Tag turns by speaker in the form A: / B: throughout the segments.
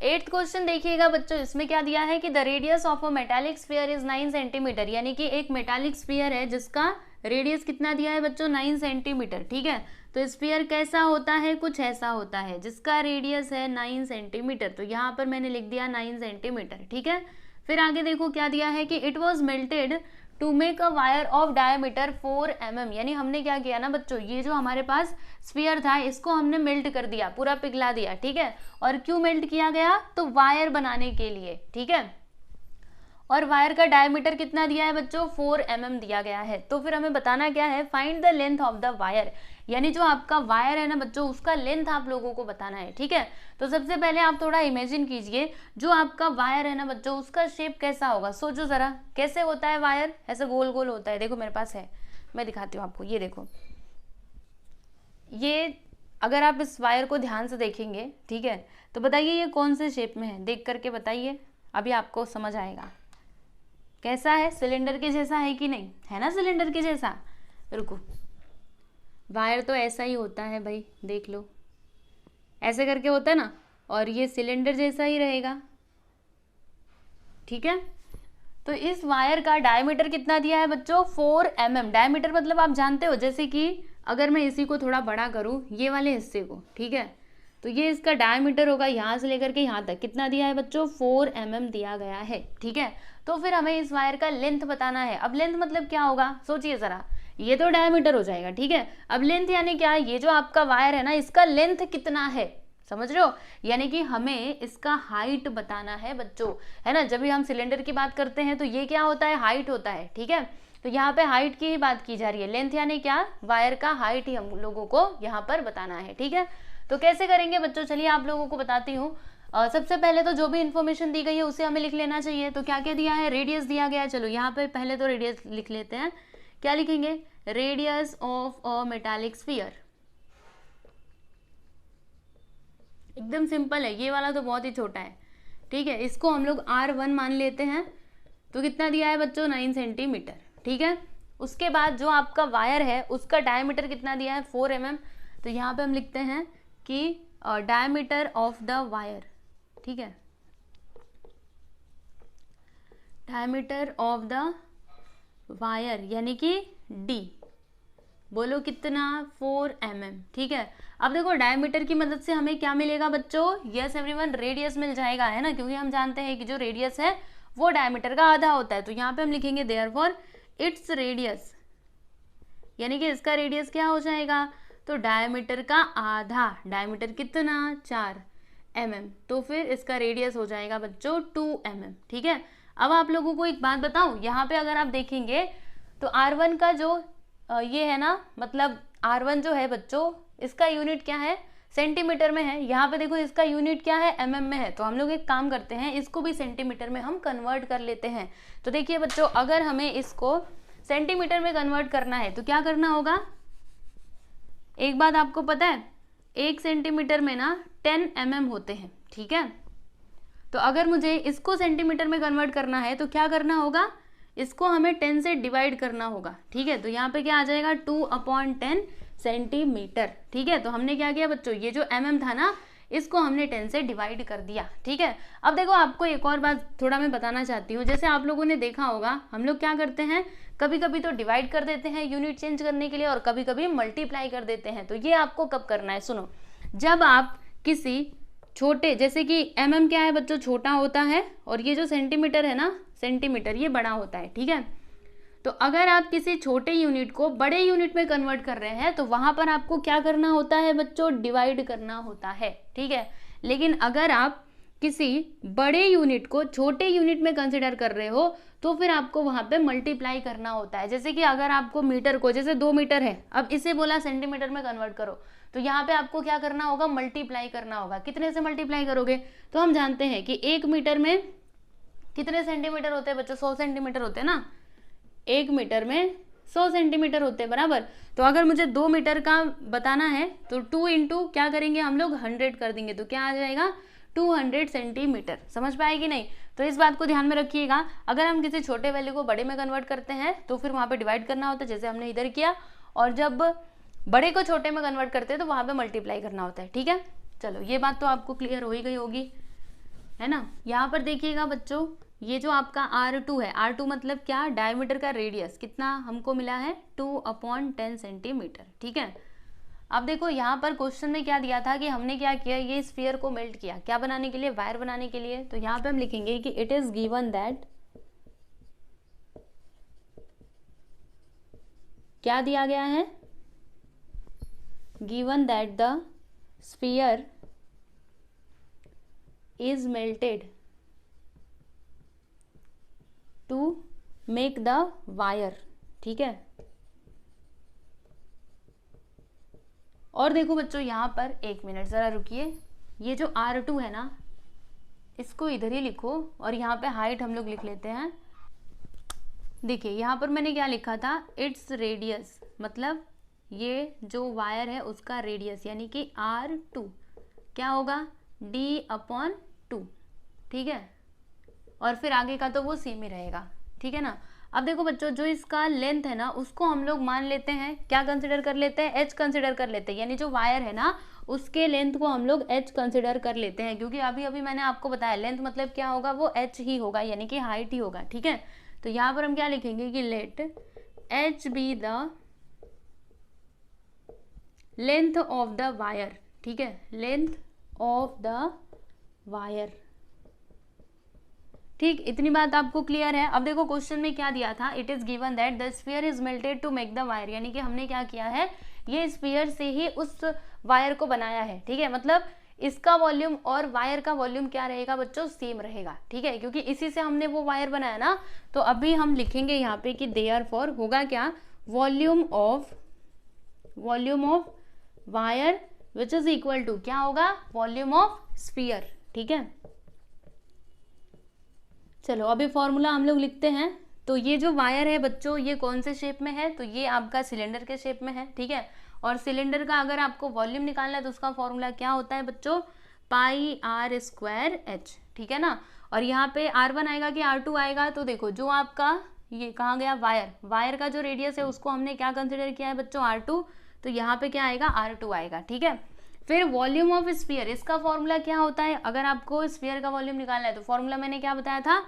A: 8th question देखिएगा बच्चों, इसमें क्या दिया है कि the radius of a metallic sphere is 9 centimetre, यानी कि एक मेटालिक स्फीयर है जिसका रेडियस कितना दिया है बच्चों, 9 सेंटीमीटर। ठीक है, तो स्फीयर कैसा होता है, कुछ ऐसा होता है जिसका रेडियस है 9 सेंटीमीटर। तो यहाँ पर मैंने लिख दिया 9 सेंटीमीटर। ठीक है, फिर आगे देखो क्या दिया है कि it was melted to make a wire of diameter 4 mm, यानी हमने क्या किया ना बच्चों, ये जो हमारे पास स्फीयर था इसको हमने मेल्ट कर दिया, पूरा पिघला दिया। ठीक है, और क्यों मेल्ट किया गया, तो वायर बनाने के लिए। ठीक है, और वायर का डायमीटर कितना दिया है बच्चों, 4 mm दिया गया है। तो फिर हमें बताना क्या है, find the length of the wire, यानी जो आपका वायर है ना बच्चों उसका लेंथ आप लोगों को बताना है। ठीक है, तो सबसे पहले आप थोड़ा इमेजिन कीजिए, जो आपका वायर है ना बच्चों उसका शेप कैसा होगा, सोचो जरा कैसे होता है वायर, ऐसे गोल गोल होता है। देखो मेरे पास है, मैं दिखाती हूँ आपको, ये देखो, ये अगर आप इस वायर को ध्यान से देखेंगे, ठीक है, तो बताइए ये कौन से शेप में है, देख करके बताइए, अभी आपको समझ आएगा। कैसा है, सिलेंडर के जैसा है कि नहीं, है ना सिलेंडर के जैसा। रुको, वायर तो ऐसा ही होता है भाई, देख लो ऐसे करके होता है ना, और ये सिलेंडर जैसा ही रहेगा। ठीक है, तो इस वायर का डायमीटर कितना दिया है बच्चों, 4 mm। डायमीटर मतलब आप जानते हो, जैसे कि अगर मैं इसी को थोड़ा बड़ा करूं, ये वाले हिस्से को, ठीक है, तो ये इसका डायमीटर होगा यहाँ से लेकर के यहाँ तक, कितना दिया है बच्चों, 4 mm दिया गया है। ठीक है, तो फिर हमें इस वायर का लेंथ बताना है। अब लेंथ मतलब क्या होगा, सोचिए जरा, ये तो डायमीटर हो जाएगा। ठीक है, अब लेंथ यानी क्या है, ये जो आपका वायर है ना इसका लेंथ कितना है, समझ रहे हो, यानी कि हमें इसका हाइट बताना है बच्चों, है ना। जब भी हम सिलेंडर की बात करते हैं तो ये क्या होता है, हाइट होता है। ठीक है, तो यहाँ पे हाइट की ही बात की जा रही है, लेंथ यानी क्या, वायर का हाइट ही हम लोगों को यहाँ पर बताना है। ठीक है, तो कैसे करेंगे बच्चों, चलिए आप लोगों को बताती हूँ। सबसे पहले तो जो भी इन्फॉर्मेशन दी गई है उसे हमें लिख लेना चाहिए। तो क्या क्या दिया है, रेडियस दिया गया है, चलो यहाँ पे पहले तो रेडियस लिख लेते हैं। क्या लिखेंगे, radius of a metallic sphere, एकदम सिंपल है, ये वाला तो बहुत ही छोटा है। ठीक है, इसको हम लोग R1 मान लेते हैं। तो कितना दिया है बच्चों, 9 सेंटीमीटर। ठीक है, उसके बाद जो आपका वायर है उसका डायमीटर कितना दिया है, 4 mm। तो यहाँ पे हम लिखते हैं कि डायमीटर ऑफ द वायर, ठीक है, डायमीटर ऑफ द वायर यानी कि D, बोलो कितना, 4 mm। ठीक है, अब देखो डायमीटर की मदद से हमें क्या मिलेगा बच्चों, यस एवरीवन, रेडियस मिल जाएगा, है ना, क्योंकि हम जानते हैं कि जो रेडियस है वो डायमीटर का आधा होता है। तो यहाँ पे हम लिखेंगे देयरफॉर इट्स रेडियस, यानी कि इसका रेडियस क्या हो जाएगा, तो डायमीटर का आधा, डायमीटर कितना, 4 mm, तो फिर इसका रेडियस हो जाएगा बच्चों 2 mm। ठीक है, अब आप लोगों को एक बात बताऊं, यहाँ पे अगर आप देखेंगे तो R1 का जो ये है ना, मतलब R1 जो है बच्चों इसका यूनिट क्या है, सेंटीमीटर में है। यहाँ पे देखो इसका यूनिट क्या है, mm में है। तो हम लोग एक काम करते हैं, इसको भी सेंटीमीटर में हम कन्वर्ट कर लेते हैं। तो देखिए बच्चों, अगर हमें इसको सेंटीमीटर में कन्वर्ट करना है तो क्या करना होगा, एक बात आपको पता है, 1 सेंटीमीटर में ना 10 mm होते हैं। ठीक है, तो अगर मुझे इसको सेंटीमीटर में कन्वर्ट करना है तो क्या करना होगा, इसको हमें 10 से डिवाइड करना होगा। ठीक है, तो यहाँ पे क्या आ जाएगा, 2/10 सेंटीमीटर। ठीक है, तो हमने क्या किया बच्चों, ये जो mm था ना इसको हमने 10 से डिवाइड कर दिया। ठीक है, अब देखो आपको एक और बात थोड़ा मैं बताना चाहती हूँ। जैसे आप लोगों ने देखा होगा, हम लोग क्या करते हैं, कभी कभी तो डिवाइड कर देते हैं यूनिट चेंज करने के लिए, और कभी कभी मल्टीप्लाई कर देते हैं। तो ये आपको कब करना है, सुनो, जब आप किसी छोटे, जैसे कि mm क्या है बच्चों, छोटा होता है, और ये जो सेंटीमीटर है ना, सेंटीमीटर ये बड़ा होता है। ठीक है, तो अगर आप किसी छोटे यूनिट को बड़े यूनिट में कन्वर्ट कर रहे हैं तो वहां पर आपको क्या करना होता है बच्चों, डिवाइड करना होता है। ठीक है, लेकिन अगर आप किसी बड़े यूनिट को छोटे यूनिट में कंसिडर कर रहे हो तो फिर आपको वहां पे मल्टीप्लाई करना होता है। जैसे कि अगर आपको मीटर को, जैसे 2 मीटर है, अब इसे बोला सेंटीमीटर में कन्वर्ट करो, तो यहाँ पे आपको क्या करना होगा, मल्टीप्लाई करना होगा। कितने से मल्टीप्लाई करोगे, तो हम जानते हैं कि 1 मीटर में कितने सेंटीमीटर होते हैं बच्चों, 100 सेंटीमीटर होते हैं ना, 1 मीटर में 100 सेंटीमीटर होते हैं, बराबर। तो अगर मुझे 2 मीटर का बताना है तो 2 इंटू क्या करेंगे हम लोग, 100 कर देंगे, तो क्या आ जाएगा, 200 सेंटीमीटर। समझ पाए कि नहीं, तो इस बात को ध्यान में रखिएगा। अगर हम किसी छोटे वैल्यू को बड़े में कन्वर्ट करते हैं तो फिर वहाँ पे डिवाइड करना होता है, जैसे हमने इधर किया, और जब बड़े को छोटे में कन्वर्ट करते हैं तो वहाँ पे मल्टीप्लाई करना होता है। ठीक है, चलो ये बात तो आपको क्लियर हो ही गई होगी। है ना। यहाँ पर देखिएगा बच्चों, ये जो आपका R2 है, R2 मतलब क्या, डायमीटर का रेडियस कितना हमको मिला है 2/10 सेंटीमीटर, ठीक है। अब देखो यहाँ पर क्वेश्चन में क्या दिया था कि हमने क्या किया, ये स्फीयर को मेल्ट किया, क्या बनाने के लिए, वायर बनाने के लिए। तो यहाँ पे हम लिखेंगे कि इट इज गिवन दैट, क्या दिया गया है, given that the sphere is melted to make the wire, ठीक है। और देखो बच्चों यहाँ पर, एक मिनट ज़रा रुकिए, ये जो R2 है ना, इसको इधर ही लिखो और यहाँ पे हाइट हम लोग लिख लेते हैं। देखिए यहाँ पर मैंने क्या लिखा था, इट्स रेडियस, मतलब ये जो वायर है उसका रेडियस यानी कि R2 क्या होगा, D/2, ठीक है। और फिर आगे का तो वो सेम ही रहेगा, ठीक है ना। अब देखो बच्चों, जो इसका लेंथ है ना, उसको हम लोग मान लेते हैं, क्या कंसिडर कर लेते हैं, h कंसिडर कर लेते हैं, यानी जो वायर है ना उसके लेंथ को हम लोग h कंसिडर कर लेते हैं, क्योंकि अभी अभी मैंने आपको बताया लेंथ मतलब क्या होगा, वो h ही होगा, यानी कि हाइट ही होगा, ठीक है। तो यहाँ पर हम क्या लिखेंगे कि let h be the length of the wire, ठीक है, लेंथ ऑफ द वायर, ठीक। इतनी बात आपको क्लियर है। अब देखो क्वेश्चन में क्या दिया था, it is given that the sphere is melted to make the wire, यानी कि हमने क्या किया है, ये स्फीयर से ही उस वायर को बनाया है, ठीक है। मतलब इसका वॉल्यूम और वायर का वॉल्यूम क्या रहेगा बच्चों, सेम रहेगा, ठीक है, क्योंकि इसी से हमने वो वायर बनाया ना। तो अभी हम लिखेंगे यहाँ पे कि देयरफॉर होगा क्या, volume of wire which is equal to क्या होगा, वॉल्यूम ऑफ स्फीयर, ठीक है। चलो अभी फॉर्मूला हम लोग लिखते हैं। तो ये जो वायर है बच्चों, ये कौन से शेप में है, तो ये आपका सिलेंडर के शेप में है, ठीक है। और सिलेंडर का अगर आपको वॉल्यूम निकालना है तो उसका फॉर्मूला क्या होता है बच्चों, πr²h, ठीक है ना। और यहाँ पे R1 आएगा कि R2 आएगा, तो देखो जो आपका ये कहाँ गया, वायर का जो रेडियस है उसको हमने क्या कंसिडर किया है बच्चों, R2, तो यहाँ पे क्या आएगा, R2 आएगा, ठीक है। फिर वॉल्यूम ऑफ स्फीयर, इसका फॉर्मूला क्या होता है, अगर आपको स्फीयर का वॉल्यूम निकालना है तो फॉर्मूला मैंने क्या बताया था,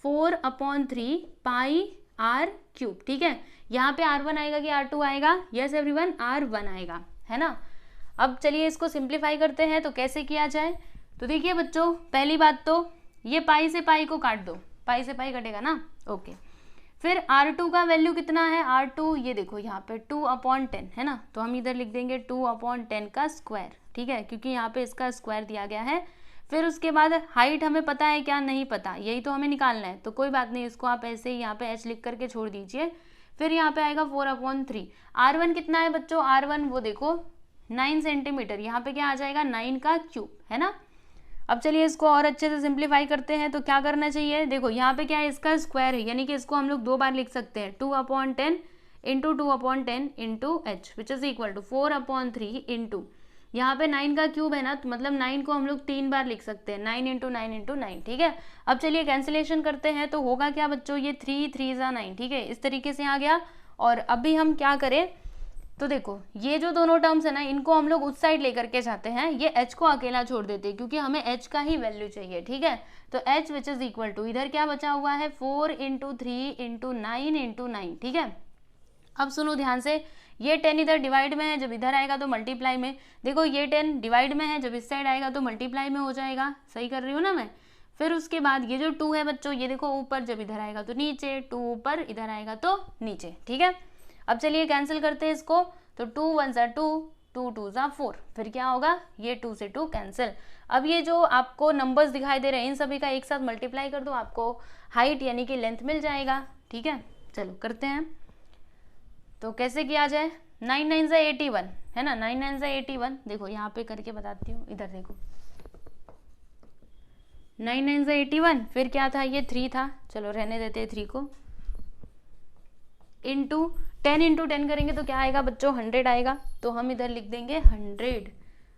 A: 4/3 πr³, ठीक है। यहाँ पे R1 आएगा कि R2 आएगा, यस एवरीवन, R1 आएगा, है ना। अब चलिए इसको सिंप्लीफाई करते हैं, तो कैसे किया जाए। तो देखिए बच्चों, पहली बात तो ये पाई से पाई को काट दो, पाई से पाई कटेगा ना, ओके। फिर R2 का वैल्यू कितना है, R2 ये देखो यहाँ पे 2/10 है ना, तो हम इधर लिख देंगे 2/10 का स्क्वायर, ठीक है, क्योंकि यहाँ पे इसका स्क्वायर दिया गया है। फिर उसके बाद हाइट हमें पता है क्या, नहीं पता, यही तो हमें निकालना है, तो कोई बात नहीं, इसको आप ऐसे ही यहाँ पे h लिख करके छोड़ दीजिए। फिर यहाँ पे आएगा 4/3। R1 कितना है बच्चों, R1 वो देखो 9 सेंटीमीटर, यहाँ पे क्या आ जाएगा, 9 का क्यूब, है ना। अब चलिए इसको और अच्छे से सिंप्लीफाई करते हैं। तो क्या करना चाहिए, देखो यहाँ पे क्या है, इसका स्क्वायर है, यानी कि इसको हम लोग 2 बार लिख सकते हैं, 2/10 into 2/10 into h which is equal to 4/3 into, यहाँ पे 9 का क्यूब है ना, तो मतलब 9 को हम लोग 3 बार लिख सकते हैं, 9 इंटू 9 इंटू 9, ठीक है। अब चलिए कैंसिलेशन करते हैं, तो होगा क्या बच्चों, ये 3 3 9, ठीक है, इस तरीके से आ गया। और अभी हम क्या करें, तो देखो ये जो दोनों टर्म्स है ना, इनको हम लोग उस साइड लेकर के जाते हैं, ये h को अकेला छोड़ देते हैं, क्योंकि हमें h का ही वैल्यू चाहिए, ठीक है। तो h which is equal to, इधर क्या बचा हुआ है, 4 इंटू 3 इंटू 9 इंटू 9, ठीक है। अब सुनो ध्यान से, ये 10 इधर डिवाइड में है, जब इधर आएगा तो मल्टीप्लाई में, देखो ये 10 डिवाइड में है, जब इस साइड आएगा तो मल्टीप्लाई में हो जाएगा, सही कर रही हूँ ना मैं। फिर उसके बाद ये जो 2 है बच्चों, ये देखो ऊपर, जब इधर आएगा तो नीचे, 2 ऊपर, इधर आएगा तो नीचे, ठीक है। अब चलिए कैंसिल करते हैं इसको, तो 2 1 ज़ा 2, 2 2 ज़ा 4, फिर क्या होगा, ये 2 से 2 कैंसिल। अब ये जो आपको नंबर्स दिखाई दे रहे हैं, इन सभी का एक साथ मल्टीप्लाई कर दो, आपको हाइट यानी कि लेंथ मिल जाएगा, ठीक है। चलो करते हैं, तो कैसे किया जाए, 9 9 ज़ा 81 है ना, 9 9 ज़ा 81, देखो यहाँ पे करके बताती हूँ, इधर देखो 9 9 ज़ा 81, फिर क्या था, ये 3 था, चलो रहने देते हैं 3 को, इंटू 10 इंटू 10 करेंगे तो क्या आएगा बच्चों, 100 आएगा, तो हम इधर लिख देंगे 100।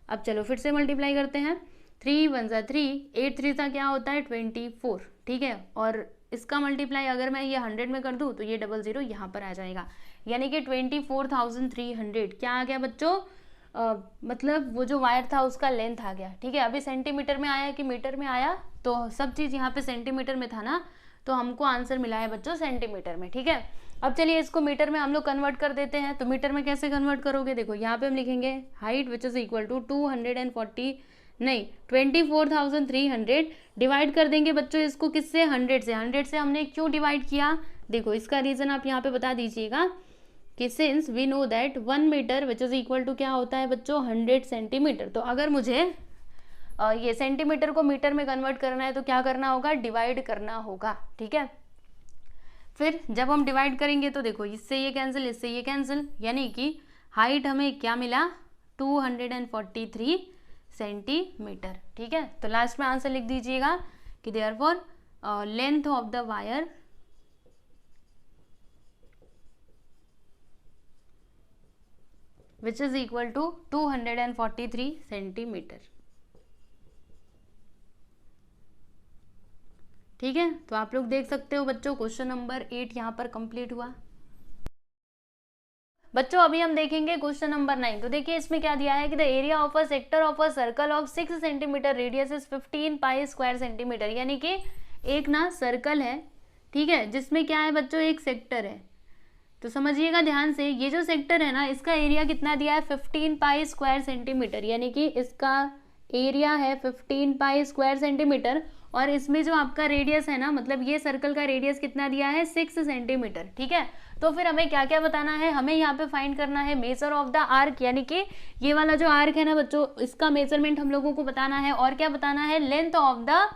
A: अब चलो फिर से मल्टीप्लाई करते हैं, 3 1 ज़ा 3, 8 3 ज़ा क्या होता है 24, ठीक है। और इसका मल्टीप्लाई अगर मैं ये 100 में कर दूँ तो ये 00 यहाँ पर आ जाएगा, यानी कि 24,300 क्या आ गया बच्चों, मतलब वो जो वायर था उसका लेंथ आ गया, ठीक है। अभी सेंटीमीटर में आया कि मीटर में आया, तो सब चीज़ यहाँ पे सेंटीमीटर में था ना, तो हमको आंसर मिला है बच्चों सेंटीमीटर में, ठीक है। अब चलिए इसको मीटर में हम लोग कन्वर्ट कर देते हैं। तो मीटर में कैसे कन्वर्ट करोगे, देखो यहाँ पे हम लिखेंगे height which is equal to 24,300 divide कर देंगे बच्चों इसको किससे, 100 से। 100 से हमने क्यों डिवाइड किया, देखो इसका रीजन आप यहाँ पे बता दीजिएगा कि since we know that 1 metre which is equal to क्या होता है बच्चों 100 सेंटीमीटर। तो अगर मुझे ये सेंटीमीटर को मीटर में कन्वर्ट करना है तो क्या करना होगा, डिवाइड करना होगा, ठीक है। फिर जब हम डिवाइड करेंगे तो देखो इससे ये कैंसिल, इससे ये कैंसिल, यानी कि हाइट हमें क्या मिला 243 सेंटीमीटर, ठीक है। तो लास्ट में आंसर लिख दीजिएगा कि therefore length of the wire which is equal to 243 centimetre, ठीक है। तो आप लोग देख सकते हो बच्चों क्वेश्चन नंबर 8 यहाँ पर कंप्लीट हुआ। बच्चों अभी हम देखेंगे क्वेश्चन नंबर 9। तो देखिए इसमें क्या दिया है कि the area of a sector of a circle of 6 centimetre radius is 15 pi square centimetre, यानी कि एक ना सर्कल है, ठीक है, जिसमें क्या है बच्चों एक सेक्टर है। तो समझिएगा ध्यान से, ये जो सेक्टर है ना इसका एरिया कितना दिया है 15 पाई स्क्वायर सेंटीमीटर, यानी कि इसका एरिया है 15 पाई स्क्वायर सेंटीमीटर। और इसमें जो आपका रेडियस है ना, मतलब ये सर्कल का रेडियस कितना दिया है 6 सेंटीमीटर, ठीक है। तो फिर हमें क्या क्या बताना है, हमें यहाँ पे फाइंड करना है मेजर ऑफ द आर्क, यानी कि ये वाला जो आर्क है ना बच्चों इसका मेजरमेंट हम लोगों को बताना है। और क्या बताना है, length of the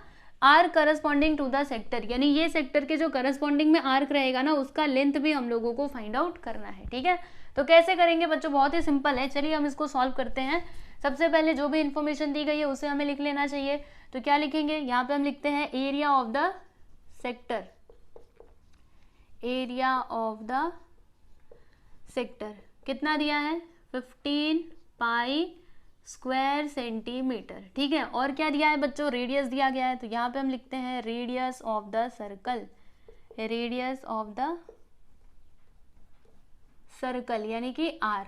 A: arc corresponding to the sector, यानी ये सेक्टर के जो करस्पॉन्डिंग में आर्क रहेगा ना उसका लेंथ भी हम लोगों को फाइंड आउट करना है, ठीक है। तो कैसे करेंगे बच्चों, बहुत ही सिंपल है, चलिए हम इसको सॉल्व करते हैं। सबसे पहले जो भी इन्फॉर्मेशन दी गई है उसे हमें लिख लेना चाहिए। तो क्या लिखेंगे, यहाँ पे हम लिखते हैं area of the sector, area of the sector कितना दिया है 15 पाई स्क्वायर सेंटीमीटर, ठीक है। और क्या दिया है बच्चों, रेडियस दिया गया है। तो यहाँ पे हम लिखते हैं radius of the circle, radius of the circle यानी कि आर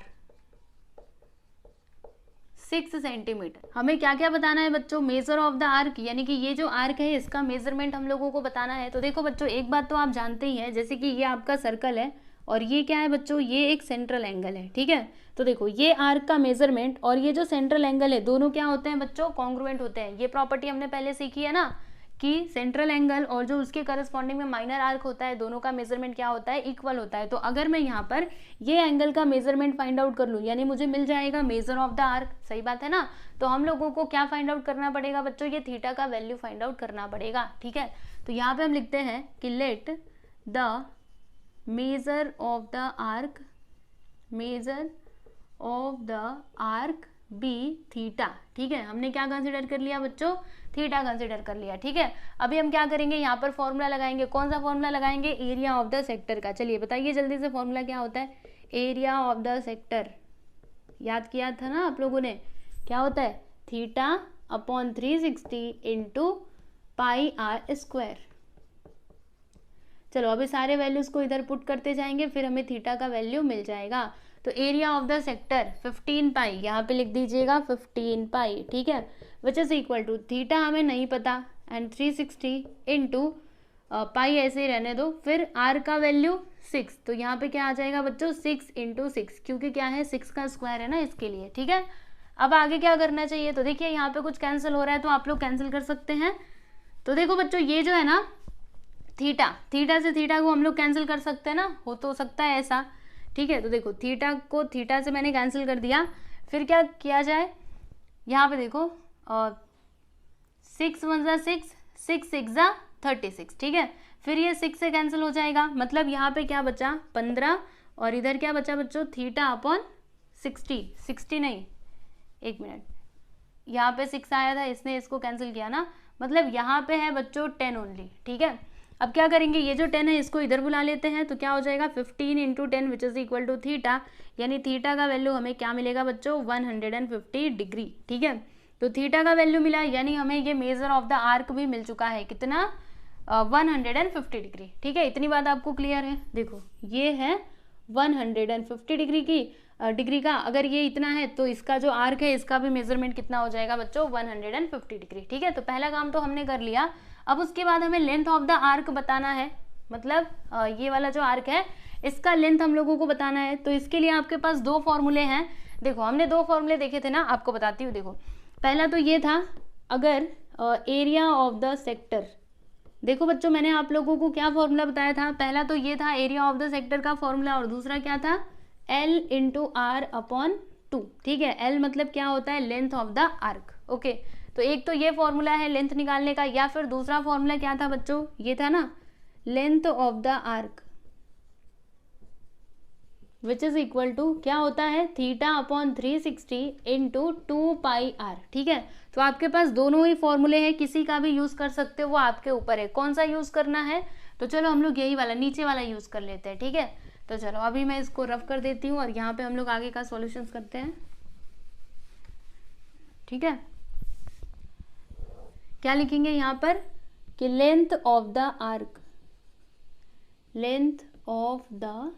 A: 6 सेंटीमीटर। हमें क्या क्या बताना है बच्चों, मेजर ऑफ द आर्क, यानी कि ये जो आर्क है इसका मेजरमेंट हम लोगों को बताना है। तो देखो बच्चों एक बात तो आप जानते ही हैं, जैसे कि ये आपका सर्कल है और ये क्या है बच्चों, ये एक सेंट्रल एंगल है, ठीक है। तो देखो ये आर्क का मेजरमेंट और ये जो सेंट्रल एंगल है दोनों क्या होते हैं बच्चों, कॉन्ग्रुएंट होते हैं। ये प्रॉपर्टी हमने पहले सीखी है ना कि सेंट्रल एंगल और जो उसके करस्पॉन्डिंग में माइनर आर्क होता है दोनों का मेजरमेंट क्या होता है, इक्वल होता है। तो अगर मैं यहाँ पर ये एंगल का मेजरमेंट फाइंड आउट कर लूँ यानी मुझे मिल जाएगा मेजर ऑफ द आर्क, सही बात है ना। तो हम लोगों को क्या फाइंड आउट करना पड़ेगा बच्चों, ये थीटा का वैल्यू फाइंड आउट करना पड़ेगा, ठीक है। तो यहाँ पे हम लिखते हैं कि let the measure of the arc, measure of the arc be theta, ठीक है। हमने क्या कंसिडर कर लिया बच्चों, थीटा कंसिडर कर लिया, ठीक है। अभी हम क्या करेंगे, यहाँ पर फॉर्मूला लगाएंगे। कौन सा फॉर्मूला लगाएंगे, एरिया ऑफ द सेक्टर का। चलिए बताइए जल्दी से, फॉर्मूला क्या होता है, एरिया ऑफ द सेक्टर याद किया था ना आप लोगों ने, क्या होता है theta upon 360 into pi r square. चलो अभी सारे वैल्यूज को इधर पुट करते जाएंगे, फिर हमें थीटा का वैल्यू मिल जाएगा। तो area of the sector 15 pi, यहाँ पे लिख दीजिएगा 15 पाई, ठीक है, which is equal to theta हमें नहीं पता एंड 360 इंटू पाई ऐसे ही रहने दो, फिर आर का वैल्यू 6। तो यहाँ पे क्या आ जाएगा बच्चों 6 इंटू 6, क्योंकि क्या है 6 का स्क्वायर है ना इसके लिए, ठीक है। अब आगे क्या करना चाहिए, तो देखिए यहाँ पे कुछ कैंसिल हो रहा है तो आप लोग कैंसिल कर सकते हैं। तो देखो बच्चों ये जो है ना थीटा, थीटा से थीटा को हम लोग कैंसिल कर सकते हैं ना, हो तो सकता है ऐसा, ठीक है। तो देखो थीटा को थीटा से मैंने कैंसिल कर दिया, फिर क्या किया जाए, यहाँ पे देखो 6 1 जा 6, 6 6 जा 36, ठीक है। फिर ये 6 से कैंसिल हो जाएगा, मतलब यहाँ पे क्या बचा 15 और इधर क्या बचा बच्चों थीटा अपॉन 60, 60 नहीं, एक मिनट, यहाँ पे 6 आया था इसने इसको कैंसिल किया ना, मतलब यहाँ पे है बच्चों 10 ओनली, ठीक है। अब क्या करेंगे, ये जो 10 है इसको इधर बुला लेते हैं, तो क्या हो जाएगा 15 into 10 which is equal to theta, यानी थीटा का वैल्यू हमें क्या मिलेगा बच्चों 150 डिग्री, ठीक है। तो थीटा का वैल्यू मिला, यानी हमें ये मेजर ऑफ द आर्क भी मिल चुका है, कितना 150 डिग्री, ठीक है। इतनी बात आपको क्लियर है, देखो ये है 150 डिग्री की। डिग्री का, अगर ये इतना है तो इसका जो आर्क है इसका भी मेजरमेंट कितना हो जाएगा बच्चों 150 डिग्री। ठीक है, तो पहला काम तो हमने कर लिया। अब उसके बाद हमें लेंथ ऑफ द आर्क बताना है, मतलब ये वाला जो आर्क है इसका लेंथ हम लोगों को बताना है। तो इसके लिए आपके पास दो फॉर्मूले हैं। देखो हमने दो फॉर्मूले देखे थे ना, आपको बताती हूँ। देखो पहला तो ये था, अगर एरिया ऑफ द सेक्टर, देखो बच्चों मैंने आप लोगों को क्या फॉर्मूला बताया था, पहला तो ये था एरिया ऑफ द सेक्टर का फॉर्मूला, और दूसरा क्या था L इंटू आर अपॉन 2। ठीक है, L मतलब क्या होता है, length of the arc. Okay, तो एक तो ये फॉर्मूला है लेंथ निकालने का, या फिर दूसरा फॉर्मूला क्या था बच्चों, ये था ना length of the arc which is equal to क्या होता है थीटा अपॉन 360 इंटू 2πr। ठीक है, तो आपके पास दोनों ही फॉर्मूले हैं, किसी का भी यूज कर सकते हो, वो आपके ऊपर है कौन सा यूज करना है। तो चलो हम लोग यही वाला नीचे वाला यूज कर लेते हैं। ठीक है, तो चलो अभी मैं इसको रफ कर देती हूँ और यहाँ पे हम लोग आगे का सॉल्यूशंस करते हैं। ठीक है, क्या लिखेंगे यहाँ पर कि length of the arc, length of the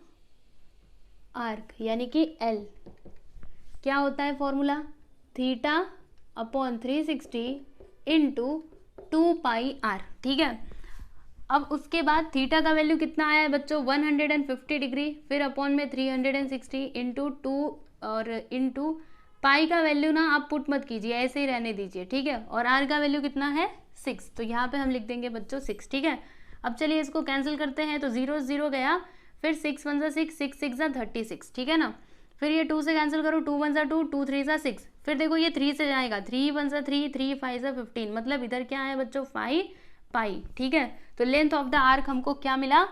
A: arc यानी कि L क्या होता है formula, theta upon 360 into 2πr। ठीक है, अब उसके बाद थीटा का वैल्यू कितना आया है बच्चों 150 डिग्री, फिर अपॉन में 360 इंटू 2 और इंटू पाई का वैल्यू ना आप पुट मत कीजिए, ऐसे ही रहने दीजिए। ठीक है, और आर का वैल्यू कितना है 6, तो यहाँ पे हम लिख देंगे बच्चों 6। ठीक है, अब चलिए इसको कैंसिल करते हैं, तो 0 0 गया, फिर 6 1 6, 6 6 36। ठीक है ना, फिर ये 2 से कैंसिल करो, 2 1 2, 2 3 6, फिर देखो ये 3 से जाएगा, 3 1 3, 3 5 15, मतलब इधर क्या है बच्चों 5 पाई। ठीक है, तो लेंथ ऑफ द आर्क हमको क्या मिला,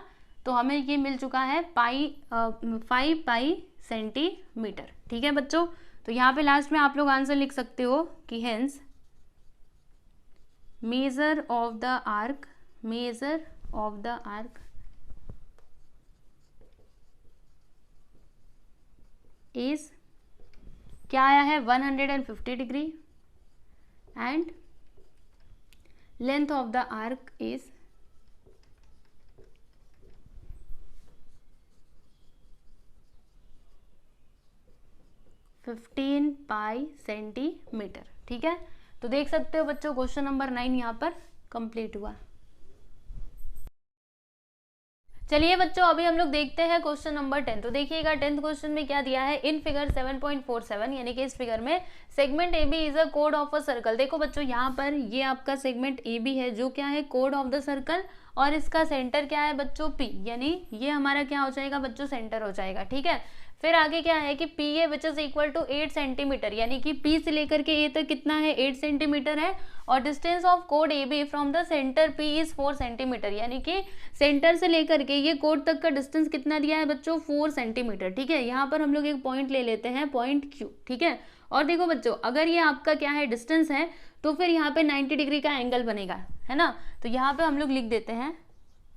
A: तो हमें ये मिल चुका है 5 पाई सेंटीमीटर। ठीक है बच्चों, तो यहाँ पे लास्ट में आप लोग आंसर लिख सकते हो कि hence major of the arc, measure of the arc is क्या आया है 150 degree and length of the arc is 15 pi centimetre. ठीक है, तो देख सकते हो बच्चों क्वेश्चन नंबर 9 यहाँ पर कंप्लीट हुआ। चलिए बच्चों अभी हम लोग देखते हैं क्वेश्चन नंबर 10। तो देखिएगा 10th क्वेश्चन में क्या दिया है, इन फिगर 7.47 यानी कि इस फिगर में segment A B is a कोड ऑफ अ सर्कल। देखो बच्चों यहाँ पर ये आपका सेगमेंट ए बी है जो क्या है कोड ऑफ द सर्कल, और इसका सेंटर क्या है बच्चों पी, यानी ये हमारा क्या हो जाएगा बच्चों सेंटर हो जाएगा। ठीक है, फिर आगे क्या है कि P A which is equal to 8 centimetre, यानी कि पी से लेकर के ए तक कितना है 8 सेंटीमीटर है, और डिस्टेंस ऑफ कोड A B from the centre P is 4 centimetre, यानी कि सेंटर से लेकर के ये कोड तक का डिस्टेंस कितना दिया है बच्चों 4 सेंटीमीटर। ठीक है, यहाँ पर हम लोग एक पॉइंट ले लेते हैं पॉइंट क्यू। ठीक है, और देखो बच्चों अगर ये आपका क्या है डिस्टेंस है तो फिर यहाँ पे 90 डिग्री का एंगल बनेगा, है ना। तो यहाँ पे हम लोग लिख देते हैं,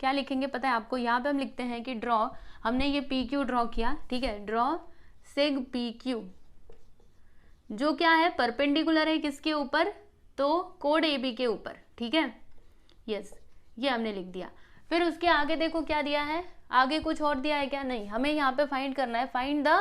A: क्या लिखेंगे पता है आपको, यहाँ पे हम लिखते हैं कि ड्रॉ, हमने ये पी क्यू ड्रॉ किया। ठीक है, ड्रॉ सेग पी क्यू जो क्या है परपेंडिकुलर है किसके ऊपर, तो कोड ए बी के ऊपर। ठीक है, यस ये हमने लिख दिया। फिर उसके आगे देखो क्या दिया है, आगे कुछ और दिया है क्या, नहीं, हमें यहाँ पे फाइंड करना है, find the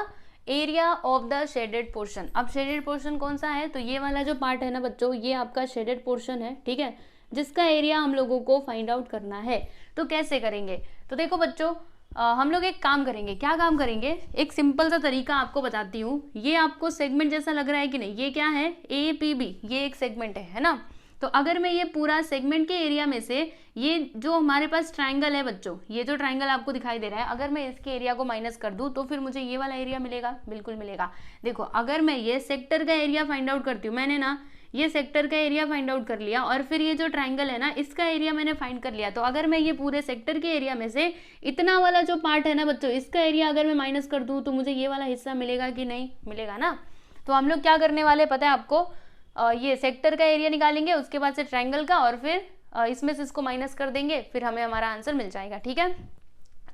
A: area of the shaded portion. अब शेडेड पोर्शन कौन सा है, तो ये वाला जो पार्ट है ना बच्चों ये आपका शेडेड पोर्शन है। ठीक है, जिसका एरिया हम लोगों को फाइंड आउट करना है। तो कैसे करेंगे, तो देखो बच्चों हम लोग एक काम करेंगे, क्या काम करेंगे, एक सिंपल सा तरीका आपको बताती हूँ। ये आपको सेगमेंट जैसा लग रहा है कि नहीं, ये क्या है ए पी बी, ये एक सेगमेंट है ना। तो अगर मैं ये पूरा सेगमेंट के एरिया में से ये जो हमारे पास ट्राइंगल है बच्चों, ये जो ट्राइंगल आपको दिखाई दे रहा है, अगर मैं इसके एरिया को माइनस कर दूं तो फिर मुझे ये वाला एरिया मिलेगा, बिल्कुल मिलेगा। देखो अगर मैं ये सेक्टर का एरिया फाइंड आउट करती हूँ, मैंने ना ये सेक्टर का एरिया फाइंड आउट कर लिया, और फिर ये जो ट्राइंगल है ना इसका एरिया मैंने फाइंड कर लिया, तो अगर मैं ये पूरे सेक्टर के एरिया में से इतना वाला जो पार्ट है ना बच्चों इसका एरिया अगर मैं माइनस कर दूं तो मुझे ये वाला हिस्सा मिलेगा कि नहीं मिलेगा ना। तो हम लोग क्या करने वाले पता है आपको, ये सेक्टर का एरिया निकालेंगे, उसके बाद से ट्राइंगल का, और फिर इसमें से इसको माइनस कर देंगे, फिर हमें हमारा आंसर मिल जाएगा। ठीक है,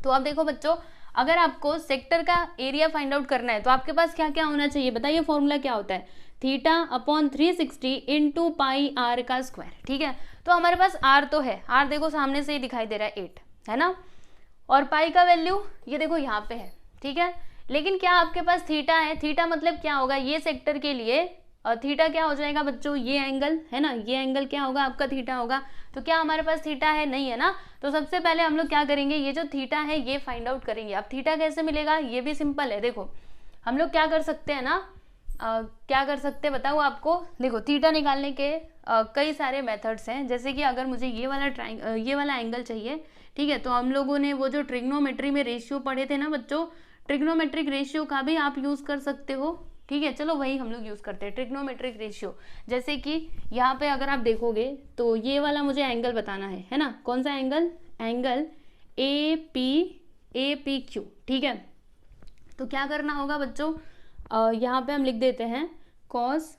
A: तो अब देखो बच्चों अगर आपको सेक्टर का एरिया फाइंड आउट करना है तो आपके पास क्या क्या होना चाहिए, बताइए फॉर्मूला क्या होता है, theta upon 360 into pi r का स्क्वायर। ठीक है, तो हमारे पास आर तो है, आर देखो सामने से ही दिखाई दे रहा है 8, है ना, और पाई का वैल्यू ये देखो यहाँ पे है। ठीक है, लेकिन क्या आपके पास थीटा है? थीटा मतलब क्या होगा ये सेक्टर के लिए, थीटा क्या हो जाएगा बच्चों, ये एंगल है ना, ये एंगल क्या होगा आपका, थीटा होगा। तो क्या हमारे पास थीटा है? नहीं है ना। तो सबसे पहले हम लोग क्या करेंगे, ये जो थीटा है ये फाइंड आउट करेंगे। अब थीटा कैसे मिलेगा, ये भी सिंपल है। देखो हम लोग क्या कर सकते हैं ना, क्या कर सकते हैं बताओ आपको। देखो थीटा निकालने के कई सारे मेथड्स हैं। जैसे कि अगर मुझे ये वाला एंगल चाहिए, ठीक है, तो हम लोगों ने वो जो ट्रिग्नोमेट्री में रेशियो पढ़े थे ना बच्चों, ट्रिग्नोमेट्रिक रेशियो का भी आप यूज कर सकते हो। ठीक है, चलो वही हम लोग यूज करते हैं, ट्रिग्नोमेट्रिक रेशियो। जैसे कि यहाँ पे अगर आप देखोगे तो ये वाला मुझे एंगल बताना है ना, कौन सा angle, angle A P Q. ठीक है, तो क्या करना होगा बच्चों, यहाँ पे हम लिख देते हैं cos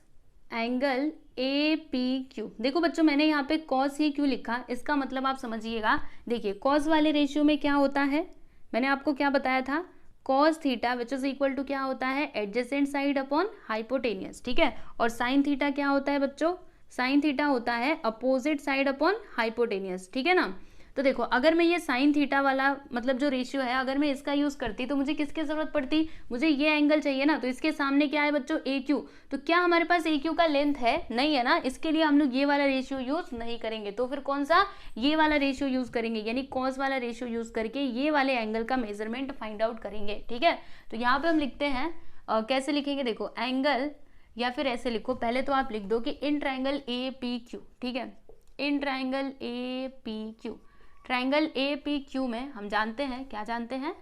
A: angle A P Q. देखो बच्चों मैंने यहाँ पे कॉस ही क्यों लिखा, इसका मतलब आप समझिएगा। देखिए कॉस वाले रेशियो में क्या होता है, मैंने आपको क्या बताया था, cos theta which is equal to क्या होता है, एडजेसेंट साइड अपॉन हाइपोटेनियस। ठीक है, और साइन थीटा क्या होता है बच्चों, साइन थीटा होता है अपोजिट साइड अपॉन हाइपोटेनियस। ठीक है ना। तो देखो अगर मैं ये साइन थीटा वाला मतलब जो रेशियो है अगर मैं इसका यूज करती तो मुझे किसकी जरूरत पड़ती, मुझे ये एंगल चाहिए ना, तो इसके सामने क्या है बच्चों, ए क्यू। तो क्या हमारे पास ए क्यू का लेंथ है, नहीं है ना, इसके लिए हम लोग ये वाला रेशियो यूज नहीं करेंगे। तो फिर कौन सा, ये वाला रेशियो यूज करेंगे, यानी कॉस वाला रेशियो यूज करके ये वाले एंगल का मेजरमेंट फाइंड आउट करेंगे। ठीक है, तो यहाँ पे हम लिखते हैं कैसे लिखेंगे, देखो एंगल, या फिर ऐसे लिखो, पहले तो आप लिख दो कि in triangle A P Q. ठीक है, in triangle A P Q, triangle A P Q में हम जानते हैं, क्या जानते हैं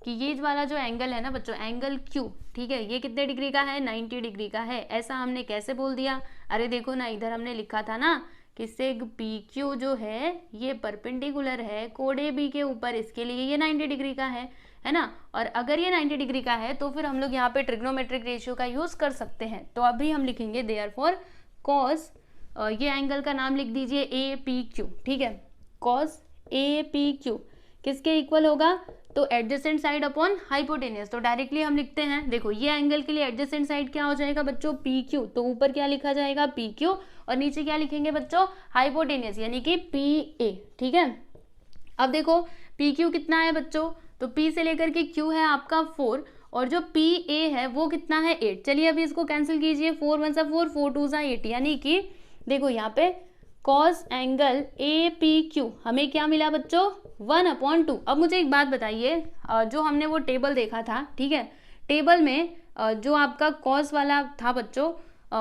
A: कि ये वाला जो एंगल है ना बच्चों, एंगल क्यू, ठीक है, ये कितने डिग्री का है, 90 डिग्री का है। ऐसा हमने कैसे बोल दिया, अरे देखो ना इधर हमने लिखा था ना कि सेग पी क्यू जो है ये परपेंडिकुलर है कोड ए बी के ऊपर, इसके लिए ये 90 डिग्री का है ना। और अगर ये 90 डिग्री का है तो फिर हम लोग यहाँ पे ट्रिग्नोमेट्रिक रेशियो का यूज कर सकते हैं। तो अभी हम लिखेंगे देयरफॉर कॉस, ये एंगल का नाम लिख दीजिए ए पी क्यू। ठीक है, कॉस ए पी क्यू किसके इक्वल होगा, तो एडजेसेंट साइड अपॉन हाइपोटेनियस। तो डायरेक्टली हम लिखते हैं, देखो ये एंगल के लिए एडजेसेंट साइड क्या हो जाएगा बच्चों, पी क्यू। तो ऊपर क्या लिखा जाएगा, पी क्यू, और नीचे क्या लिखेंगे बच्चों, हाइपोटेनियस, यानी कि पी ए। ठीक है, अब देखो पी क्यू कितना है बच्चों, तो पी से लेकर के क्यू है आपका 4, और जो पी ए है वो कितना है 8। चलिए अभी इसको कैंसिल कीजिए, 4 1 सा 4, 4 2 सा 8, यानी कि देखो यहाँ पे cos angle A P Q हमें क्या मिला बच्चों, 1/2। अब मुझे एक बात बताइए, जो हमने वो टेबल देखा था, ठीक है, टेबल में जो आपका कॉस वाला था बच्चों,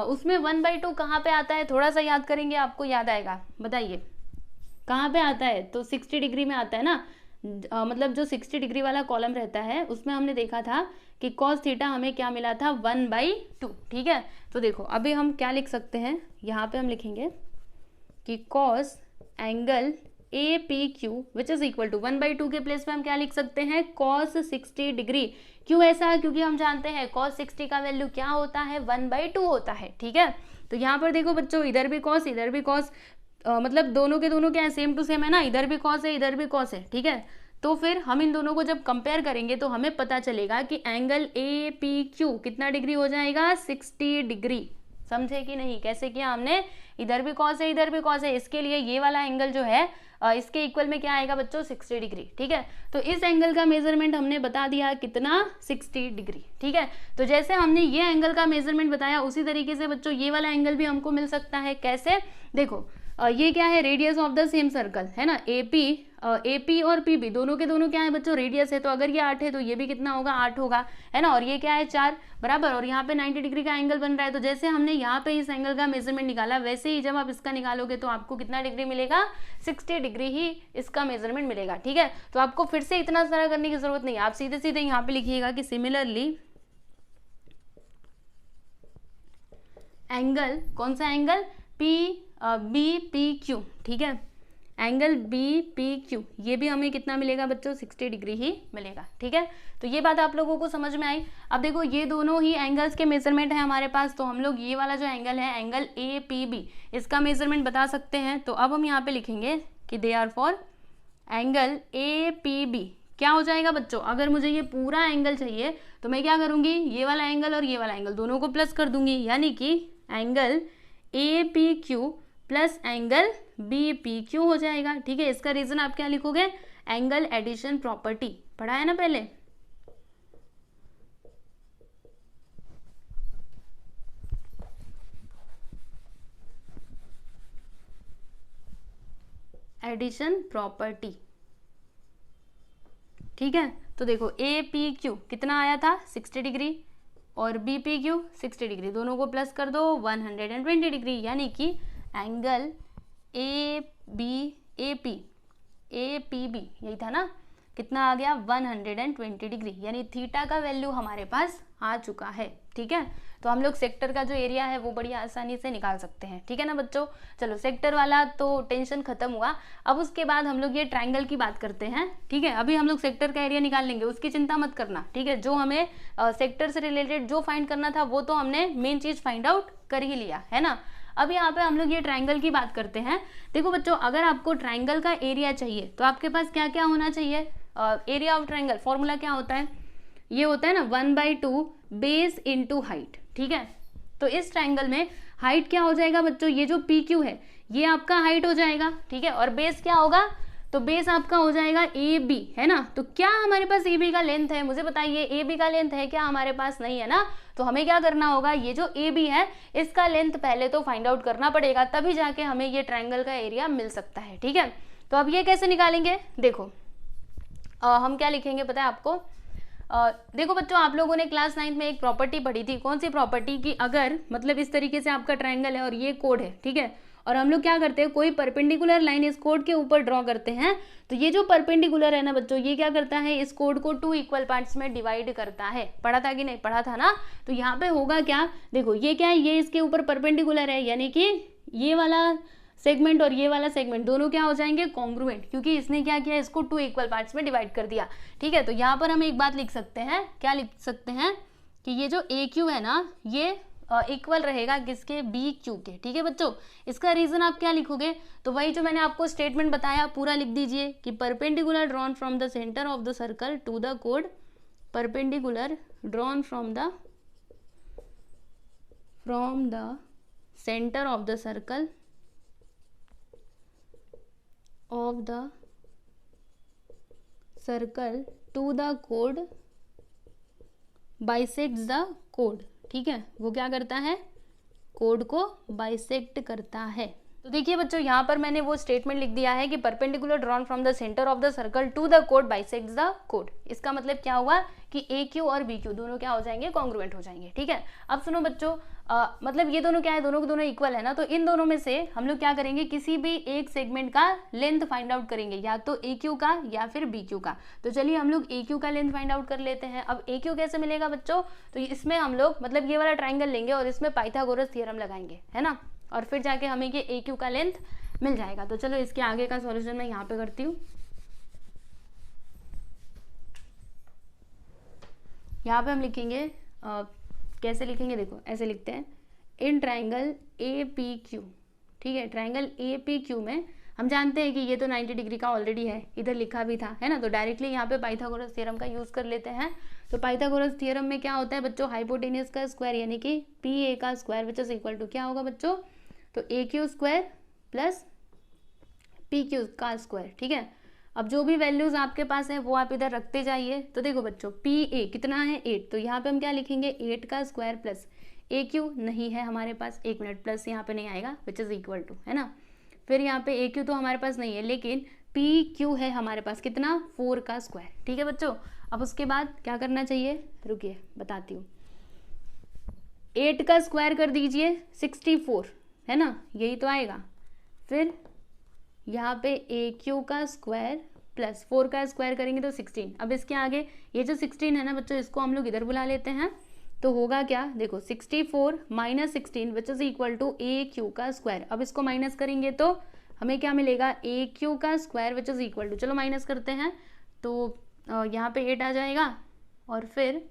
A: उसमें 1/2 कहाँ पे आता है, थोड़ा सा याद करेंगे आपको याद आएगा, बताइए कहाँ पे आता है। तो 60 डिग्री में आता है ना, मतलब जो 60 डिग्री वाला कॉलम रहता है उसमें हमने देखा था कि कॉस थीटा हमें क्या मिला था, 1/2। ठीक है, तो देखो अभी हम क्या लिख सकते हैं, यहाँ पे हम लिखेंगे कि cos angle A P Q which is equal to 1/2 के प्लेस पे हम क्या लिख सकते हैं, कॉस 60 डिग्री। क्यों ऐसा, क्योंकि हम जानते हैं कॉस 60 का वैल्यू क्या होता है, 1/2 होता है। ठीक है, तो यहाँ पर देखो बच्चों इधर भी कॉस इधर भी कॉस, मतलब दोनों के दोनों क्या है, सेम टू सेम है ना, इधर भी कॉस है इधर भी कॉस है। ठीक है, तो फिर हम इन दोनों को जब कंपेयर करेंगे तो हमें पता चलेगा कि एंगल ए पी क्यू कितना डिग्री हो जाएगा, 60 डिग्री। समझे कि नहीं, कैसे किया हमने, इधर भी कॉस है इधर भी कॉस है, इसके लिए ये वाला एंगल जो है इसके इक्वल में क्या आएगा बच्चों, 60 डिग्री। ठीक है, तो इस एंगल का मेजरमेंट हमने बता दिया कितना, 60 डिग्री। ठीक है, तो जैसे हमने ये एंगल का मेजरमेंट बताया उसी तरीके से बच्चों ये वाला एंगल भी हमको मिल सकता है। कैसे, देखो ये क्या है, radius of the same circle है ना, एपी और पीबी दोनों के दोनों क्या है बच्चों, रेडियस है। तो अगर ये 8 है तो ये भी कितना होगा, 8 होगा, है ना, और ये क्या है 4 बराबर, और यहाँ पे 90 डिग्री का एंगल बन रहा है। तो जैसे हमने यहाँ पे इस एंगल का मेजरमेंट निकाला वैसे ही जब आप इसका निकालोगे तो आपको कितना डिग्री मिलेगा, 60 डिग्री ही इसका मेजरमेंट मिलेगा। ठीक है, तो आपको फिर से इतना सारा करने की जरूरत नहीं है, आप सीधे सीधे यहाँ पे लिखिएगा कि सिमिलरली एंगल, कौन सा एंगल, बी पी क्यू। ठीक है, एंगल बी पी क्यू ये भी हमें कितना मिलेगा बच्चों, 60 डिग्री ही मिलेगा। ठीक है, तो ये बात आप लोगों को समझ में आई। अब देखो ये दोनों ही एंगल्स के मेजरमेंट है हमारे पास, तो हम लोग ये वाला जो एंगल है एंगल ए पी बी इसका मेजरमेंट बता सकते हैं। तो अब हम यहाँ पे लिखेंगे कि therefore angle A P B क्या हो जाएगा बच्चों, अगर मुझे ये पूरा एंगल चाहिए तो मैं क्या करूंगी, ये वाला एंगल और ये वाला एंगल दोनों को प्लस कर दूंगी, यानी कि angle A P Q plus angle B P Q हो जाएगा। ठीक है, इसका रीजन आप क्या लिखोगे, एंगल एडिशन प्रॉपर्टी, पढ़ा है ना पहले। एडिशन प्रॉपर्टी, ठीक है। तो देखो ए पी क्यू कितना आया था 60 डिग्री और बी पी क्यू 60 डिग्री, दोनों को प्लस कर दो 120 डिग्री, यानी कि एंगल ए पी बी यही था ना, कितना आ गया 120 डिग्री, यानी थीटा का वैल्यू हमारे पास आ चुका है, ठीक है। तो हम लोग सेक्टर का जो एरिया है वो बड़ी आसानी से निकाल सकते हैं, ठीक है ना बच्चों। चलो सेक्टर वाला तो टेंशन खत्म हुआ। अब उसके बाद हम लोग ये ट्रायंगल की बात करते हैं, ठीक है। अभी हम लोग सेक्टर का एरिया निकाल लेंगे, उसकी चिंता मत करना, ठीक है। जो हमें सेक्टर से रिलेटेड जो फाइंड करना था वो तो हमने मेन चीज फाइंड आउट कर ही लिया है ना। अब यहाँ पे हम लोग ये ट्रायंगल की बात करते हैं। देखो बच्चों, अगर आपको ट्रायंगल का एरिया चाहिए तो आपके पास क्या क्या होना चाहिए, एरिया ऑफ ट्रायंगल फॉर्मूला क्या होता है, ये होता है ना 1/2 बेस इंटू हाइट, ठीक है। तो इस ट्रायंगल में हाइट क्या हो जाएगा बच्चों, ये जो पी क्यू है ये आपका हाइट हो जाएगा, ठीक है। और बेस क्या होगा, तो बेस आपका हो जाएगा ए बी, है ना। तो क्या हमारे पास ए बी का लेंथ है, मुझे बताइए ए बी का लेंथ है क्या हमारे पास, नहीं है ना। तो हमें क्या करना होगा, ये जो ए बी है इसका लेंथ पहले तो फाइंड आउट करना पड़ेगा, तभी जाके हमें ये ट्रायंगल का एरिया मिल सकता है, ठीक है। तो अब ये कैसे निकालेंगे, देखो हम क्या लिखेंगे पता है आपको। देखो बच्चों, आप लोगों ने क्लास 9 में एक प्रॉपर्टी पढ़ी थी, कौन सी प्रॉपर्टी की, अगर मतलब इस तरीके से आपका ट्रायंगल है और ये कोड है, ठीक है, और हम लोग क्या करते हैं कोई परपेंडिकुलर लाइन इस कोड के ऊपर ड्रॉ करते हैं, तो ये जो परपेंडिकुलर है ना बच्चों, ये क्या करता है, इस कोड को 2 इक्वल पार्ट्स में डिवाइड करता है। पढ़ा था कि नहीं, पढ़ा था ना। तो यहाँ पे होगा क्या, देखो ये क्या है, ये इसके ऊपर परपेंडिकुलर है, यानी कि ये वाला सेगमेंट और ये वाला सेगमेंट दोनों क्या हो जाएंगे, कॉन्ग्रुएंट, क्योंकि इसने क्या किया, इसको 2 इक्वल पार्ट्स में डिवाइड कर दिया, ठीक है। तो यहाँ पर हम एक बात लिख सकते हैं, क्या लिख सकते हैं कि ये जो ए क्यू है ना, ये इक्वल रहेगा किसके, बी क्यू के, ठीक है बच्चों। इसका रीजन आप क्या लिखोगे, तो वही जो मैंने आपको स्टेटमेंट बताया पूरा लिख दीजिए कि perpendicular drawn from the centre of the circle to the code, perpendicular drawn from the centre of the circle to the code bisects the code, ठीक है। वो क्या करता है, कोड को बाइसेक्ट करता है। तो देखिए बच्चों, यहाँ पर मैंने वो स्टेटमेंट लिख दिया है कि perpendicular drawn from the centre of the circle to the code bisects the code. इसका मतलब क्या हुआ कि ए क्यू और बी क्यू दोनों क्या हो जाएंगे, कॉन्ग्रुएंट हो जाएंगे, ठीक है। अब सुनो बच्चों, मतलब ये दोनों क्या है, दोनों के दोनों इक्वल है ना, तो इन दोनों में से हम लोग क्या करेंगे, किसी भी एक सेगमेंट का लेंथ फाइंड आउट करेंगे, या तो ए क्यू का या फिर बी क्यू का। तो चलिए हम लोग ए क्यू का लेंथ फाइंड आउट कर लेते हैं। अब ए क्यू कैसे मिलेगा बच्चों, तो इसमें हम लोग मतलब ये वाला ट्राइंगल लेंगे और इसमें पाइथागोरस थ्योरम लगाएंगे, है ना, और फिर जाके हमें ये ए क्यू का लेंथ मिल जाएगा। तो चलो इसके आगे का सॉल्यूशन मैं यहाँ पे करती हूँ। यहाँ पे हम लिखेंगे कैसे लिखेंगे, देखो ऐसे लिखते हैं, in triangle A P Q, ठीक है। ट्राइंगल ए पी क्यू में हम जानते हैं कि ये तो 90 डिग्री का ऑलरेडी है, इधर लिखा भी था, है ना। तो डायरेक्टली यहाँ पे पाइथागोरस थ्योरम का यूज कर लेते हैं। तो पाइथागोरस थ्योरम में क्या होता है बच्चों, हाइपोटेन्यूज का स्क्वायर यानी कि पी ए का square which is equal to क्या होगा बच्चों, तो A Q square plus P Q का स्क्वायर, ठीक है। अब जो भी वैल्यूज आपके पास है वो आप इधर रखते जाइए। तो देखो बच्चों, पी ए कितना है 8, तो यहाँ पे हम क्या लिखेंगे 8 का स्क्वायर प्लस ए क्यू नहीं है हमारे पास, 1 मिनट, प्लस यहाँ पे नहीं आएगा विच इज इक्वल टू, है ना। फिर यहाँ पे ए क्यू तो हमारे पास नहीं है, लेकिन पी क्यू है हमारे पास कितना, 4 का स्क्वायर, ठीक है बच्चों। अब उसके बाद क्या करना चाहिए, रुकिए बताती हूँ। 8 का स्क्वायर कर दीजिए 64, है ना, यही तो आएगा। फिर यहाँ पे ए क्यू का स्क्वायर प्लस 4 का स्क्वायर करेंगे तो 16। अब इसके आगे ये जो 16 है ना बच्चों, इसको हम लोग इधर बुला लेते हैं। तो होगा क्या, देखो 64 minus 16 which is equal to A Q का स्क्वायर। अब इसको माइनस करेंगे तो हमें क्या मिलेगा, ए क्यू का square which is equal to, चलो माइनस करते हैं, तो यहाँ पे 8 आ जाएगा और फिर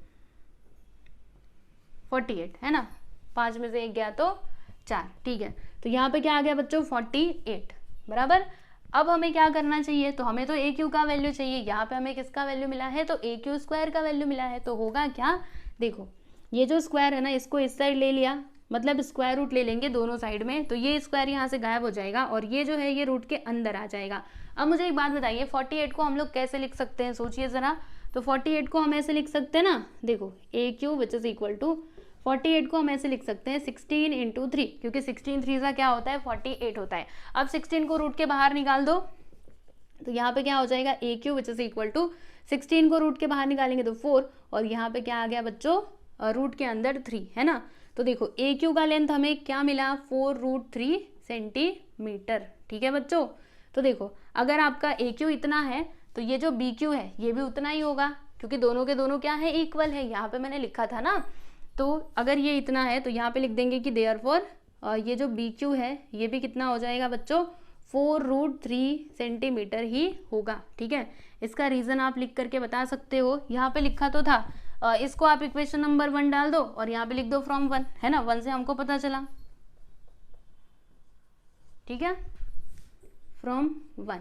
A: 48, है ना, 5 में से 1 गया तो 4, ठीक है। तो यहाँ पे क्या आ गया बच्चों, 48 बराबर। अब हमें क्या करना चाहिए, तो हमें तो ए क्यू का वैल्यू चाहिए, यहाँ पे हमें किसका वैल्यू मिला है, तो ए क्यू स्क्वायर का वैल्यू मिला है। तो होगा क्या, देखो ये जो स्क्वायर है ना, इसको इस साइड ले लिया, मतलब स्क्वायर रूट ले लेंगे दोनों साइड में, तो ये स्क्वायर यहाँ से गायब हो जाएगा और ये जो है ये रूट के अंदर आ जाएगा। अब मुझे एक बात बताइए, 48 को हम लोग कैसे लिख सकते हैं, सोचिए ज़रा। तो 48 को हम ऐसे लिख सकते हैं ना, देखो A Q which is equal to 48 को हम ऐसे लिख सकते हैं 16 × 3, क्योंकि 16 3 का क्या होता है 48 होता है। अब 16 को रूट के बाहर निकाल दो, तो यहाँ पे क्या हो जाएगा A Q which is equal to 16 को रूट के बाहर निकालेंगे तो 4 और यहाँ पे क्या आ गया बच्चों रूट के अंदर 3 है ना। तो देखो ए क्यू का लेंथ हमें क्या मिला 4√3 सेंटीमीटर। ठीक है बच्चों, तो देखो अगर आपका ए क्यू इतना है तो ये जो बी क्यू है ये भी उतना ही होगा क्योंकि दोनों के दोनों क्या है इक्वल है, यहाँ पे मैंने लिखा था ना। तो अगर ये इतना है तो यहाँ पे लिख देंगे कि देयरफॉर ये जो बी क्यू है ये भी कितना हो जाएगा बच्चों 4√3 सेंटीमीटर ही होगा। ठीक है, इसका रीज़न आप लिख करके बता सकते हो, यहाँ पे लिखा तो था। इसको आप इक्वेशन नंबर 1 डाल दो और यहाँ पे लिख दो फ्रॉम 1, है ना, 1 से हमको पता चला। ठीक है, फ्रॉम 1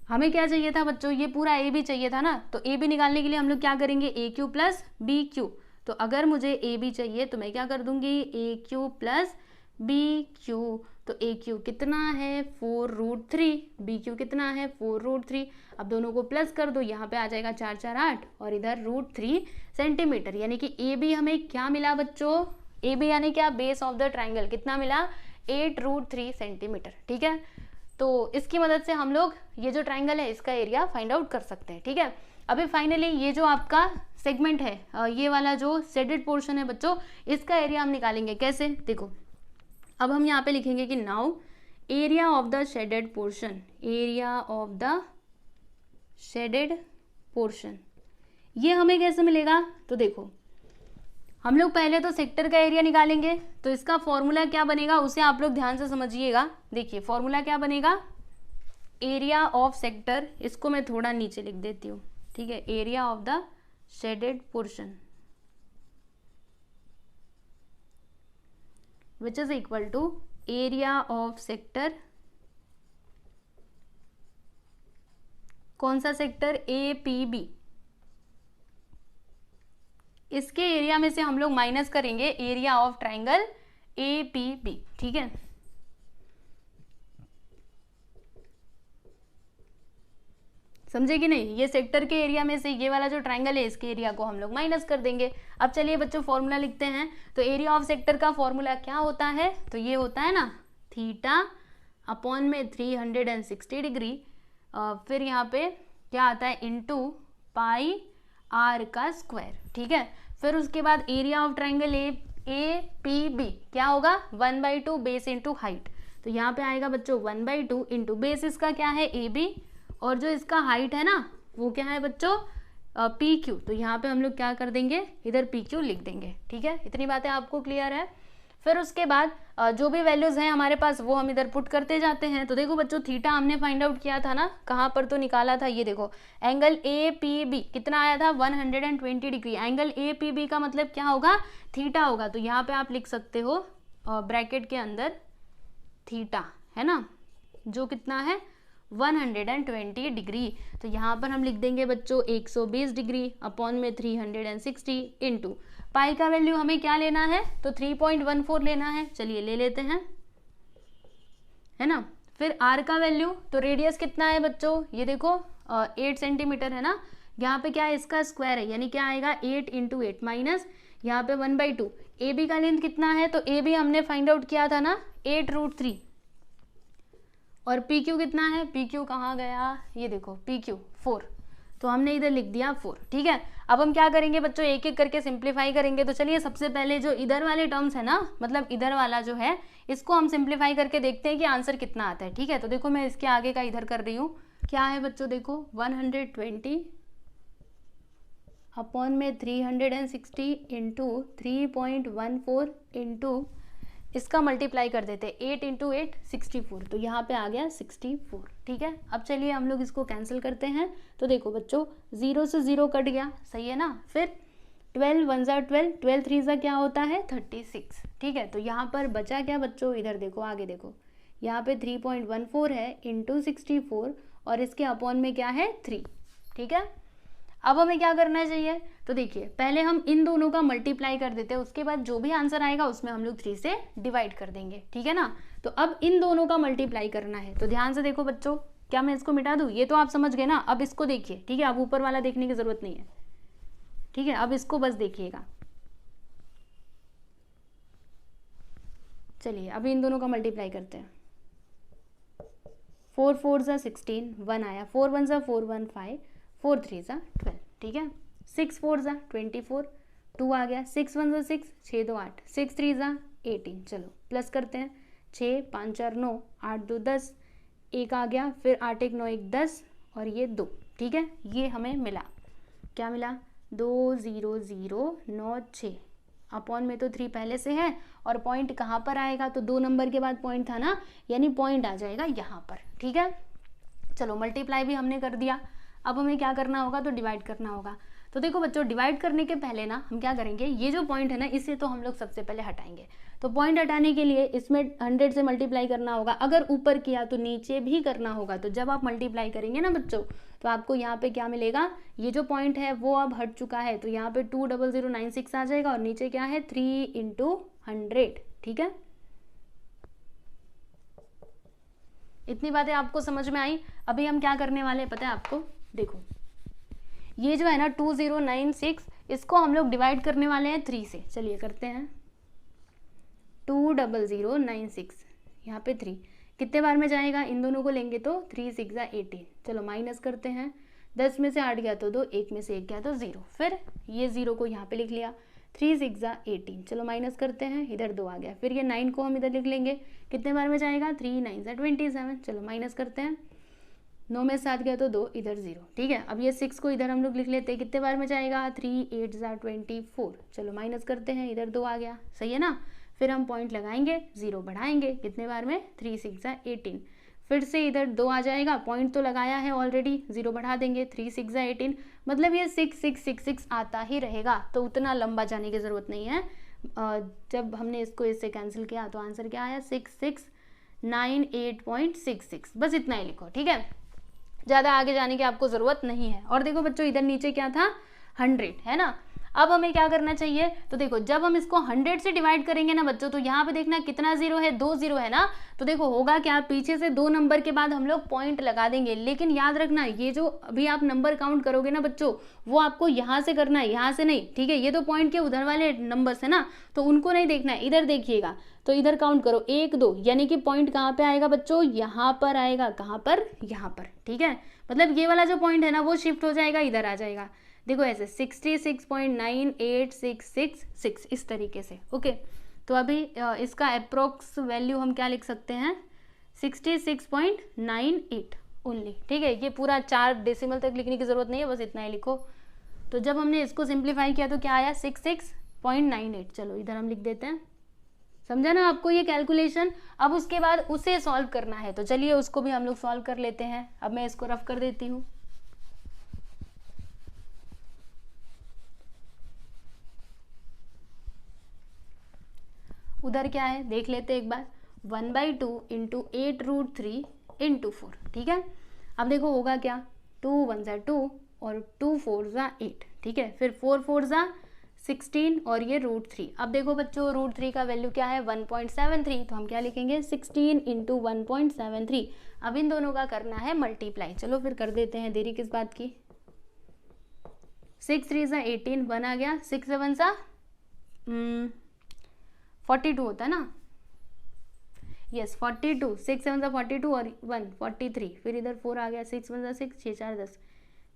A: हमें क्या चाहिए था बच्चों, ये पूरा ए बी चाहिए था ना। तो ए बी निकालने के लिए हम लोग क्या करेंगे ए क्यू प्लस बी क्यू। तो अगर मुझे ए बी चाहिए तो मैं क्या कर दूंगी ए क्यू प्लस बी क्यू। तो ए क्यू कितना है 4√3, बी क्यू कितना है 4√3। अब दोनों को प्लस कर दो, यहाँ पे आ जाएगा 4 4 8 और इधर √3 सेंटीमीटर। यानी कि ए बी हमें क्या मिला बच्चों, ए बी यानी क्या बेस ऑफ द ट्राइंगल कितना मिला 8√3 सेंटीमीटर। ठीक है, तो इसकी मदद से हम लोग ये जो ट्राइंगल है इसका एरिया फाइंड आउट कर सकते हैं। ठीक है, अभी फाइनली ये जो आपका सेगमेंट है ये वाला जो शेडेड पोर्शन है बच्चों, इसका एरिया हम निकालेंगे कैसे। देखो अब हम यहाँ पे लिखेंगे कि now area of the shaded portion, area of the shaded portion, ये हमें कैसे मिलेगा। तो देखो हम लोग पहले तो सेक्टर का एरिया निकालेंगे। तो इसका फॉर्मूला क्या बनेगा उसे आप लोग ध्यान से समझिएगा। देखिए फॉर्मूला क्या बनेगा, एरिया ऑफ सेक्टर, इसको मैं थोड़ा नीचे लिख देती हूँ। ठीक है, area of the shaded portion which is equal to area of sector, कौन सा सेक्टर ए पी बी, इसके एरिया में से हम लोग माइनस करेंगे area of triangle A P B. ठीक है, समझे कि नहीं, ये सेक्टर के एरिया में से ये वाला जो ट्राइंगल है इसके एरिया को हम लोग माइनस कर देंगे। अब चलिए बच्चों फॉर्मूला लिखते हैं। तो एरिया ऑफ सेक्टर का फॉर्मूला क्या होता है, तो ये होता है ना थीटा अपॉन में 360 डिग्री, फिर यहाँ पे क्या आता है इंटू पाई आर का स्क्वायर। ठीक है, फिर उसके बाद area of triangle A P B क्या होगा 1/2 बेस इंटू हाइट। तो यहाँ पे आएगा बच्चों 1/2 इंटू बेस इसका क्या है ए बी और जो इसका हाइट है ना वो क्या है बच्चों पी क्यू। तो यहाँ पे हम लोग क्या कर देंगे इधर पी क्यू लिख देंगे। ठीक है, इतनी बातें आपको क्लियर है। फिर उसके बाद जो भी वैल्यूज हैं हमारे पास वो हम इधर पुट करते जाते हैं। तो देखो बच्चों थीटा हमने फाइंड आउट किया था ना, कहाँ पर तो निकाला था, ये देखो एंगल ए पी बी कितना आया था 120 degree. Angle A P B का मतलब क्या होगा थीटा होगा। तो यहाँ पे आप लिख सकते हो ब्रैकेट के अंदर थीटा, है ना, जो कितना है 120 डिग्री। तो यहाँ पर हम लिख देंगे बच्चों 120 डिग्री अपॉन में 360 इंटू पाई का वैल्यू हमें क्या लेना है तो 3.14 लेना है। चलिए ले लेते हैं, है ना। फिर आर का वैल्यू, तो रेडियस कितना है बच्चों, ये देखो 8 सेंटीमीटर है ना। यहाँ पे क्या है इसका स्क्वायर है यानी क्या आएगा 8 इंटू 8 माइनस यहाँ पे 1/2। ए बी का लेंथ कितना है तो ए बी हमने फाइंड आउट किया था ना 8√3। और पी क्यू कितना है, पी क्यू कहाँ गया, ये देखो पी क्यू 4, तो हमने इधर लिख दिया 4। ठीक है, अब हम क्या करेंगे बच्चों एक एक करके सिंप्लीफाई करेंगे। तो चलिए सबसे पहले जो इधर वाले टर्म्स है ना, मतलब इधर वाला जो है इसको हम सिंप्लीफाई करके देखते हैं कि आंसर कितना आता है। ठीक है, तो देखो मैं इसके आगे का इधर कर रही हूँ, क्या है बच्चों देखो 120 अपॉन में 360 इंटू 3.14 इंटू इसका मल्टीप्लाई कर देते हैं 8 इंटू 8 64, तो यहाँ पे आ गया 64। ठीक है, अब चलिए हम लोग इसको कैंसिल करते हैं। तो देखो बच्चों 0 से 0 कट गया, सही है ना। फिर 12 1 ज़ा 12, 12 3 ज़ा क्या होता है 36। ठीक है, तो यहाँ पर बचा क्या बच्चों, इधर देखो आगे देखो यहाँ पे 3.14 है इंटू 64 और इसके अपॉन में क्या है 3। ठीक है, अब हमें क्या करना चाहिए, तो देखिए पहले हम इन दोनों का मल्टीप्लाई कर देते हैं, उसके बाद जो भी आंसर आएगा उसमें हम लोग 3 से डिवाइड कर देंगे। ठीक है ना, तो अब इन दोनों का मल्टीप्लाई करना है। तो ध्यान से देखो बच्चों, क्या मैं इसको मिटा दूं, ये तो आप समझ गए ना। अब इसको देखिए, ठीक है, अब ऊपर वाला देखने की जरूरत नहीं है। ठीक है, अब इसको बस देखिएगा। चलिए अभी इन दोनों का मल्टीप्लाई करते हैं। 4 4 ज़ा 16, 1 आया, 4 1 ज़ा 4 1 5, 4 3 ज़ा 12, ठीक है। 6 4 ज़ा 24, 2 आ गया, 6 1 ज़ा 6, 6 2 8, 6 3 ज़ा 18, चलो प्लस करते हैं, 6 5 4 9, 8 2 10, 1 आ गया, फिर 8 1 9 1 10 और ये 2, ठीक है। ये हमें मिला, क्या मिला, 2 0 0 9 6, अपॉन में तो 3 पहले से है और पॉइंट कहाँ पर आएगा, तो 2 नंबर के बाद पॉइंट था ना, यानी पॉइंट आ जाएगा यहाँ पर, ठीक है। चलो मल्टीप्लाई भी हमने कर दिया, अब हमें क्या करना होगा, तो डिवाइड करना होगा। तो देखो बच्चों, डिवाइड करने के पहले ना हम क्या करेंगे, ये जो पॉइंट है ना इसे तो हम लोग सबसे पहले हटाएंगे। तो पॉइंट हटाने के लिए इसमें 100 से मल्टीप्लाई करना होगा, अगर ऊपर किया तो नीचे भी करना होगा। तो जब आप मल्टीप्लाई करेंगे ना बच्चों, तो आपको यहाँ पे क्या मिलेगा, ये जो पॉइंट है वो अब हट चुका है, तो यहाँ पे 20096 आ जाएगा और नीचे क्या है 3 × 100, ठीक है। इतनी बातें आपको समझ में आई। अभी हम क्या करने वाले हैं पता है आपको, देखो ये जो है ना 2096, इसको हम लोग डिवाइड करने वाले हैं 3 से। चलिए करते हैं, 20096, यहाँ पे 3 कितने बार में जाएगा, इन दोनों को लेंगे तो 3 6 ज़ा 18, चलो माइनस करते हैं, 10 में से 8 गया तो 2, 1 में से 1 गया तो 0, फिर ये 0 को यहाँ पे लिख लिया, 3 6 ज़ा 18, चलो माइनस करते हैं, इधर 2 आ गया, फिर ये 9 को हम इधर लिख लेंगे, कितने बार में जाएगा, 3 9 ज़ा 27, चलो माइनस करते हैं, 9 में 7 गया तो 2, इधर 0, ठीक है। अब ये 6 को इधर हम लोग लिख लेते हैं, कितने बार में जाएगा, 3 8 ज़ा 24, चलो माइनस करते हैं, इधर 2 आ गया, सही है ना। फिर हम पॉइंट लगाएंगे, 0 बढ़ाएंगे, कितने बार में, 3 6 ज़ा 18, फिर से इधर 2 आ जाएगा, पॉइंट तो लगाया है ऑलरेडी, 0 बढ़ा देंगे, 3 6 ज़ा 18, मतलब ये 6 6 6 6 आता ही रहेगा, तो उतना लंबा जाने की ज़रूरत नहीं है। जब हमने इसको इससे कैंसिल किया तो आंसर क्या आया, 6698.66, बस इतना ही लिखो, ठीक है, ज़्यादा आगे जाने की आपको ज़रूरत नहीं है। और देखो बच्चों, इधर नीचे क्या था, 100 है ना। अब हमें क्या करना चाहिए, तो देखो जब हम इसको 100 से डिवाइड करेंगे ना बच्चों, तो यहाँ पे देखना कितना 0 है, 2 0 है ना। तो देखो होगा क्या, पीछे से 2 नंबर के बाद हम लोग पॉइंट लगा देंगे, लेकिन याद रखना ये जो अभी आप नंबर काउंट करोगे ना बच्चों, वो आपको यहाँ से करना है, यहाँ से नहीं, ठीक है। ये तो पॉइंट के उधर वाले नंबर्स है ना, तो उनको नहीं देखना है, इधर देखिएगा। तो इधर काउंट करो 1 2, यानी कि पॉइंट कहाँ पे आएगा बच्चों, यहाँ पर आएगा, कहाँ पर, यहाँ पर, ठीक है। मतलब ये वाला जो पॉइंट है ना वो शिफ्ट हो जाएगा, इधर आ जाएगा, देखो ऐसे 66.98666, इस तरीके से, ओके। तो अभी इसका अप्रोक्स वैल्यू हम क्या लिख सकते हैं, 66.98 ओनली, ठीक है। ये पूरा 4 डेसिमल तक लिखने की ज़रूरत नहीं है, बस इतना ही लिखो। तो जब हमने इसको सिंप्लीफाई किया तो क्या आया, 66.98, चलो इधर हम लिख देते हैं, समझा ना आपको ये कैलकुलेशन। अब उसके बाद उसे सॉल्व करना है, तो चलिए उसको भी हम लोग सॉल्व कर लेते हैं। अब मैं इसको रफ कर देती हूँ, उधर क्या है देख लेते हैं एक बार, 1/2 × 8√3 × 4, ठीक है। अब देखो होगा क्या, 2 1 ज़ा 2 और 2 4 ज़ा 8, ठीक है। फिर 4 4 ज़ा 16 और ये √3। अब देखो बच्चों √3 का वैल्यू क्या है, 1.73, तो हम क्या लिखेंगे, 16 × 1.73। अब इन दोनों का करना है मल्टीप्लाई, चलो फिर कर देते हैं, देरी किस बात की। 6 3 ज़ा 18, 1 आ गया, 6 7 ज़ा 42 होता है ना, यस 42, 6 7 ज़ा 42 और 1 43, फिर इधर 4 आ गया, 6 1 ज़ा 6, 6 4 10,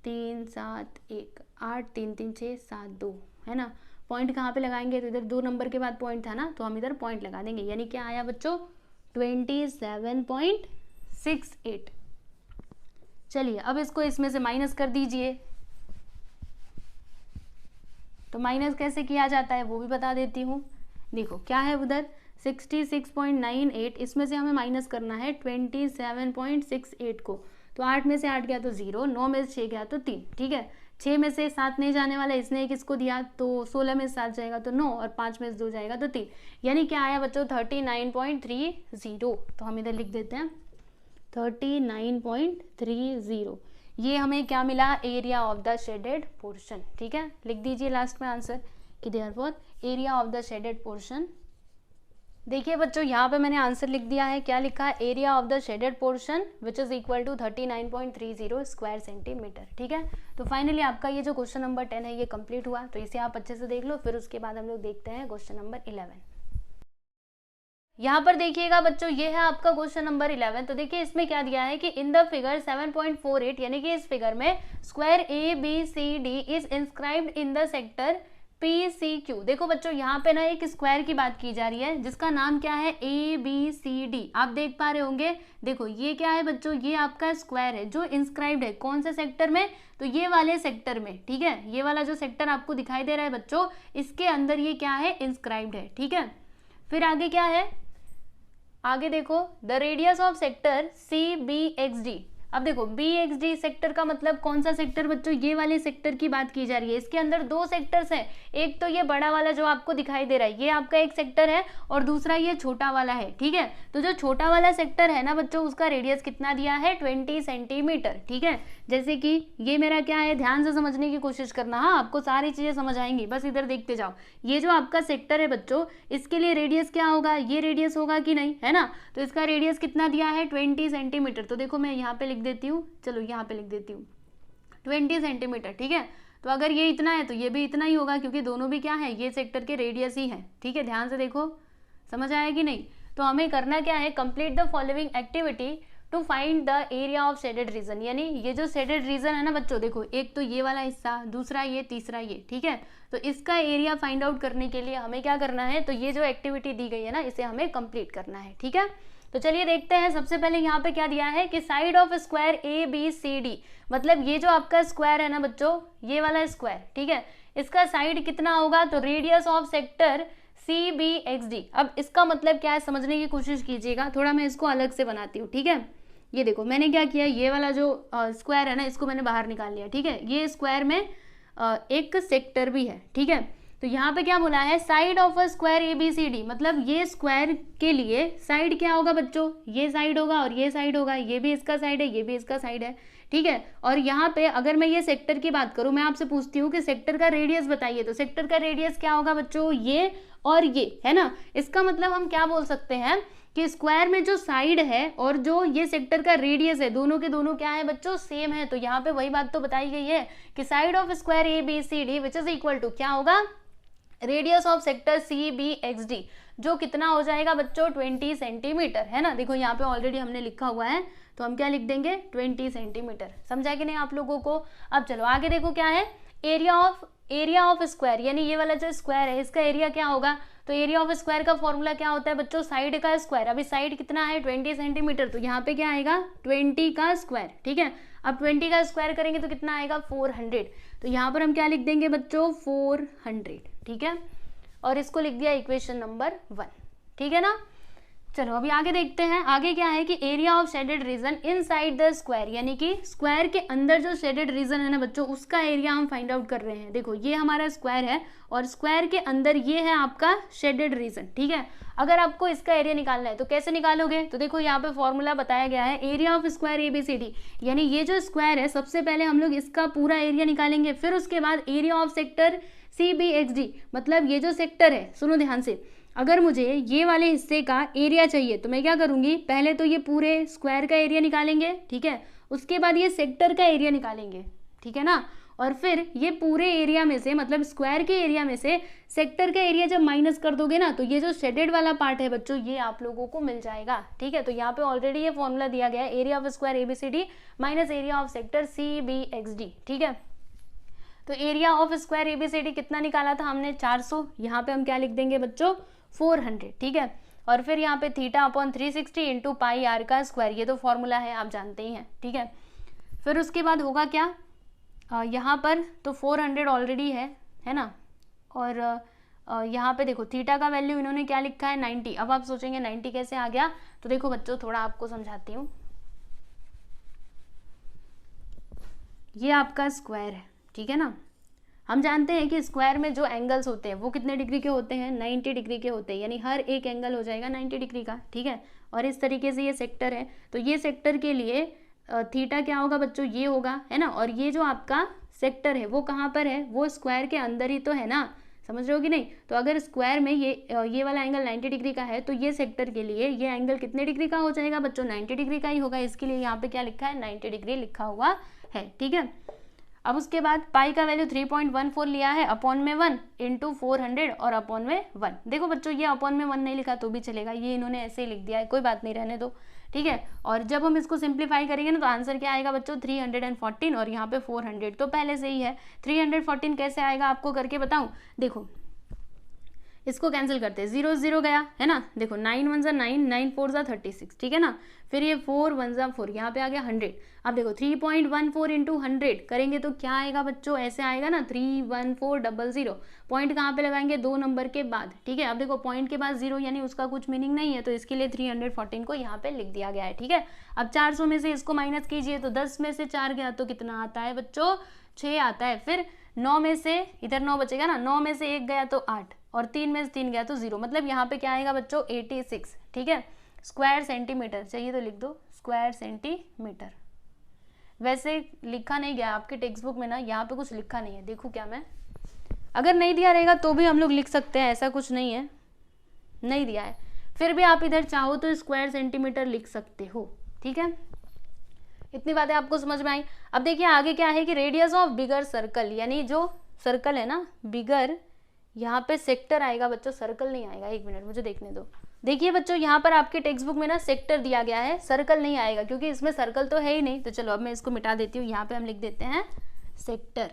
A: 3 7 1 8, 3 3 6 7 2, है ना। पॉइंट कहाँ पे लगाएंगे, तो इधर 2 नंबर के बाद पॉइंट था ना, तो हम इधर पॉइंट लगा देंगे, यानी क्या आया बच्चों, 27.68। चलिए अब इसको इसमें से माइनस कर दीजिए। तो माइनस कैसे किया जाता है वो भी बता देती हूँ। देखो क्या है उधर 66.98, इसमें से हमें माइनस करना है 27.68 को। तो 8 में से 8 गया तो 0, 9 में से 6 गया तो 3, ठीक है। 6 में से 7 नहीं जाने वाला, इसने एक इसको दिया, तो 16 में से 7 जाएगा तो 9 और 5 में से 2 जाएगा तो 3, यानी क्या आया बच्चों 39.30। तो हम इधर लिख देते हैं 39.30। ये हमें क्या मिला, area of the shaded portion, ठीक है। लिख दीजिए लास्ट में आंसर कि therefore area of the shaded portion. देखिए बच्चों यहाँ पे मैंने आंसर लिख दिया है, क्या लिखा है, area of the shaded portion which is equal to 39.30 square centimetre, ठीक है। तो फाइनली आपका ये जो क्वेश्चन नंबर 10 है ये कंप्लीट हुआ। तो इसे आप अच्छे से देख लो, फिर उसके बाद हम लोग देखते हैं क्वेश्चन नंबर 11। यहाँ पर देखिएगा बच्चों, ये है आपका क्वेश्चन नंबर 11। तो देखिए इसमें क्या दिया है कि इन द फिगर 7.48 यानी कि इस फिगर में square ABCD is inscribed in the sector PCQ। देखो बच्चों यहाँ पे ना एक स्क्वायर की बात की जा रही है जिसका नाम क्या है ABCD। आप देख पा रहे होंगे, देखो ये क्या है बच्चों, ये आपका स्क्वायर है जो इंस्क्राइब्ड है कौन से सेक्टर में, तो ये वाले सेक्टर में, ठीक है। ये वाला जो सेक्टर आपको दिखाई दे रहा है बच्चों, इसके अंदर ये क्या है, इंस्क्राइब्ड है, ठीक है। फिर आगे क्या है, आगे देखो the radius of sector CBXD। अब देखो BXD सेक्टर का मतलब कौन सा सेक्टर बच्चों, ये वाले सेक्टर की बात की जा रही है। इसके अंदर दो सेक्टर्स हैं, एक तो ये बड़ा वाला जो आपको दिखाई दे रहा है, ये आपका एक सेक्टर है, और दूसरा ये छोटा वाला है, ठीक है। तो जो छोटा वाला सेक्टर है ना बच्चों, उसका रेडियस कितना दिया है, 20 सेंटीमीटर, ठीक है। जैसे कि ये मेरा क्या है, ध्यान से समझने की कोशिश करना, हाँ आपको सारी चीजें समझ आएंगी, बस इधर देखते जाओ। ये जो आपका सेक्टर है बच्चों, इसके लिए रेडियस क्या होगा, ये रेडियस होगा कि नहीं, है ना। तो इसका रेडियस कितना दिया है, 20 सेंटीमीटर। तो देखो मैं यहाँ पे लिख देती हूँ, चलो यहाँ पे लिख देती हूँ 20 सेंटीमीटर, ठीक है। तो अगर ये इतना है तो ये भी इतना ही होगा, क्योंकि दोनों भी क्या है, ये सेक्टर के रेडियस ही है, ठीक है। ध्यान से देखो, समझ आया कि नहीं। तो हमें करना क्या है, complete the following activity to find the area of shaded region. यानी ये जो शेडेड रीजन है ना बच्चों, देखो एक तो ये वाला हिस्सा, दूसरा ये, तीसरा ये, ठीक है। तो इसका एरिया फाइंड आउट करने के लिए हमें क्या करना है, तो ये जो एक्टिविटी दी गई है ना, इसे हमें कंप्लीट करना है, ठीक है। तो चलिए देखते हैं। सबसे पहले यहाँ पे क्या दिया है कि साइड ऑफ स्क्वायर ABCD, मतलब ये जो आपका स्क्वायर है ना बच्चों, ये वाला स्क्वायर, ठीक है, इसका साइड कितना होगा, तो रेडियस ऑफ सेक्टर CBXD। अब इसका मतलब क्या है, समझने की कोशिश कीजिएगा, थोड़ा मैं इसको अलग से बनाती हूँ, ठीक है। ये देखो मैंने क्या किया, ये वाला जो स्क्वायर है ना, इसको मैंने बाहर निकाल लिया, ठीक है। ये स्क्वायर में एक सेक्टर भी है, ठीक है। तो यहाँ पे क्या बोला है, side of a square ABCD, मतलब ये स्क्वायर के लिए साइड क्या होगा बच्चों, ये साइड होगा और ये साइड होगा, ये भी इसका साइड है, ये भी इसका साइड है, ठीक है। और यहाँ पे अगर मैं ये सेक्टर की बात करूँ, मैं आपसे पूछती हूँ कि सेक्टर का रेडियस बताइए, तो सेक्टर का रेडियस क्या होगा बच्चों, ये और ये, है ना। इसका मतलब हम क्या बोल सकते हैं कि स्क्वायर में जो साइड है और जो ये सेक्टर का रेडियस है, दोनों के दोनों क्या है बच्चों, सेम है। तो यहाँ पे वही बात तो बताई गई है कि side of square ABCD which is equal to क्या होगा, रेडियस ऑफ सेक्टर CBXD, जो कितना हो जाएगा बच्चों, 20 सेंटीमीटर, है ना। देखो यहाँ पे ऑलरेडी हमने लिखा हुआ है, तो हम क्या लिख देंगे, 20 सेंटीमीटर। समझा कि नहीं आप लोगों को। अब चलो आगे देखो क्या है, एरिया ऑफ स्क्वायर, यानी ये वाला जो स्क्वायर है इसका एरिया क्या होगा, तो एरिया ऑफ स्क्वायर का फॉर्मूला क्या होता है बच्चों, साइड का स्क्वायर। अभी साइड कितना है, 20 सेंटीमीटर, तो यहाँ पे क्या आएगा, 20 का स्क्वायर, ठीक है। अब 20 का स्क्वायर करेंगे तो कितना आएगा, 400। तो यहाँ पर हम क्या लिख देंगे बच्चों, 400, ठीक है। और इसको लिख दिया इक्वेशन नंबर 1, ठीक है ना। चलो अभी आगे देखते हैं, आगे क्या है कि area of shaded reason inside the square, यानी कि स्क्वायर के अंदर जो शेडेड रीजन है ना बच्चों, उसका एरिया हम फाइंड आउट कर रहे हैं। देखो ये हमारा स्क्वायर है और स्क्वायर के अंदर ये है आपका शेडेड रीजन, ठीक है। अगर आपको इसका एरिया निकालना है तो कैसे निकालोगे, तो देखो यहाँ पे फॉर्मूला बताया गया है, एरिया ऑफ स्क्वायर ABCD, यानी ये जो स्क्वायर है सबसे पहले हम लोग इसका पूरा एरिया निकालेंगे, फिर उसके बाद एरिया ऑफ सेक्टर CBXD, मतलब ये जो सेक्टर है, सुनो ध्यान से, अगर मुझे ये वाले हिस्से का एरिया चाहिए तो मैं क्या करूंगी, पहले तो ये पूरे स्क्वायर का एरिया निकालेंगे, ठीक है, उसके बाद ये सेक्टर का एरिया निकालेंगे, ठीक है ना। और फिर ये पूरे एरिया में से, मतलब स्क्वायर के एरिया में से सेक्टर का एरिया जब माइनस कर दोगे ना, तो ये जो शेडेड वाला पार्ट है बच्चों, ये आप लोगों को मिल जाएगा, ठीक है। तो यहाँ पे ऑलरेडी ये फॉर्मूला दिया गया है, area of square ABCD minus area of sector CBXD, ठीक है। तो एरिया ऑफ स्क्वायर ABCD कितना निकाला था हमने, 400। यहाँ पे हम क्या लिख देंगे बच्चों, 400, ठीक है। और फिर यहाँ पे θ/360 इंटू पाई r का स्क्वायर, ये तो फॉर्मूला है आप जानते ही हैं, ठीक है। फिर उसके बाद होगा क्या, यहाँ पर तो 400 ऑलरेडी है ना। और यहाँ पे देखो थीटा का वैल्यू इन्होंने क्या लिखा है, 90। अब आप सोचेंगे 90 कैसे आ गया, तो देखो बच्चों थोड़ा आपको समझाती हूँ। ये आपका स्क्वायर है, ठीक है ना। हम जानते हैं कि स्क्वायर में जो एंगल्स होते हैं वो कितने डिग्री के होते हैं, 90 डिग्री के होते हैं, यानी हर एक एंगल हो जाएगा 90 डिग्री का, ठीक है। और इस तरीके से ये सेक्टर है, तो ये सेक्टर के लिए थीटा क्या होगा बच्चों, ये होगा, है ना। और ये जो आपका सेक्टर है वो कहाँ पर है, वो स्क्वायर के अंदर ही तो है ना, समझ रहे हो कि नहीं। तो अगर स्क्वायर में ये वाला एंगल 90 डिग्री का है, तो ये सेक्टर के लिए ये एंगल कितने डिग्री का हो जाएगा बच्चों, 90 डिग्री का ही होगा। इसके लिए यहाँ पे क्या लिखा है, 90 डिग्री लिखा हुआ है, ठीक है। अब उसके बाद पाई का वैल्यू 3.14 लिया है, अपॉन में 1 इंटू 400 और अपॉन में 1। देखो बच्चों ये अपॉन में 1 नहीं लिखा तो भी चलेगा, ये इन्होंने ऐसे ही लिख दिया है, कोई बात नहीं, रहने दो, ठीक है। और जब हम इसको सिंप्लीफाई करेंगे ना तो आंसर क्या आएगा बच्चों 314 और यहाँ पे 400 तो पहले से ही है। 314 कैसे आएगा आपको करके बताऊं, देखो इसको कैंसिल करते हैं, 0 0 गया है ना, देखो 9 1 जा 9, 9 4 जा 36, ठीक है ना, फिर ये 4 1 जा 4, यहाँ पे आ गया 100। अब देखो 3.14 इंटू 100 करेंगे तो क्या आएगा बच्चों, ऐसे आएगा ना 31400। पॉइंट कहाँ पे लगाएंगे, 2 नंबर के बाद, ठीक है। अब देखो पॉइंट के बाद 0 यानी उसका कुछ मीनिंग नहीं है, तो इसके लिए 314 को यहाँ पे लिख दिया गया है, ठीक है। अब 400 में से इसको माइनस कीजिए तो 10 में से 4 गया तो कितना आता है बच्चों, 6 आता है। फिर 9 में से, इधर 9 बचेगा ना, 9 में से 1 गया तो 8 और 3 में से 3 गया तो 0, मतलब यहाँ पे क्या आएगा बच्चों 86, ठीक है। स्क्वायर सेंटीमीटर चाहिए तो लिख दो स्क्वायर सेंटीमीटर। वैसे लिखा नहीं गया आपके टेक्स्ट बुक में ना, यहाँ पे कुछ लिखा नहीं है, देखो क्या मैं, अगर नहीं दिया रहेगा तो भी हम लोग लिख सकते हैं, ऐसा कुछ नहीं है, नहीं दिया है फिर भी आप इधर चाहो तो स्क्वायर सेंटीमीटर लिख सकते हो, ठीक है। इतनी बातें आपको समझ में आई। अब देखिए आगे क्या है कि रेडियस ऑफ बिगर सर्कल, यानी जो सर्कल है ना बिगर, यहाँ पे सेक्टर आएगा बच्चों, सर्कल नहीं आएगा, एक मिनट मुझे देखने दो। देखिए बच्चों यहाँ पर आपके टेक्स्ट बुक में ना सेक्टर दिया गया है, सर्कल नहीं आएगा क्योंकि इसमें सर्कल तो है ही नहीं। तो चलो अब मैं इसको मिटा देती हूँ, यहाँ पे हम लिख देते हैं sector,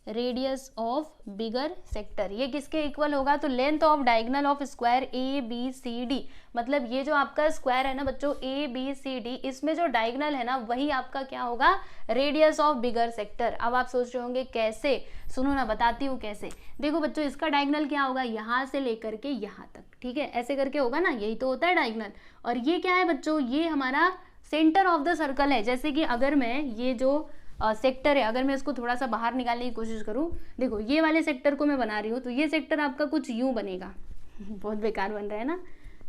A: radius of bigger sector. ये किसके इक्वल होगा, तो length of diagonal of square A B C D, मतलब ये जो आपका स्क्वायर है ना बच्चों ए बी सी डी, इसमें जो डायगोनल है ना वही आपका क्या होगा, रेडियस ऑफ बिगर सेक्टर। अब आप सोच रहे होंगे कैसे, सुनो ना बताती हूँ कैसे। देखो बच्चों इसका डायगोनल क्या होगा, यहाँ से लेकर के यहाँ तक, ठीक है, ऐसे करके होगा ना, यही तो होता है डायगोनल। और ये क्या है बच्चों, ये हमारा सेंटर ऑफ द सर्कल है। जैसे कि अगर मैं ये जो सेक्टर है, अगर मैं इसको थोड़ा सा बाहर निकालने की कोशिश करूं, देखो ये वाले सेक्टर को मैं बना रही हूँ तो ये सेक्टर आपका कुछ यूं बनेगा बहुत बेकार बन रहा है ना,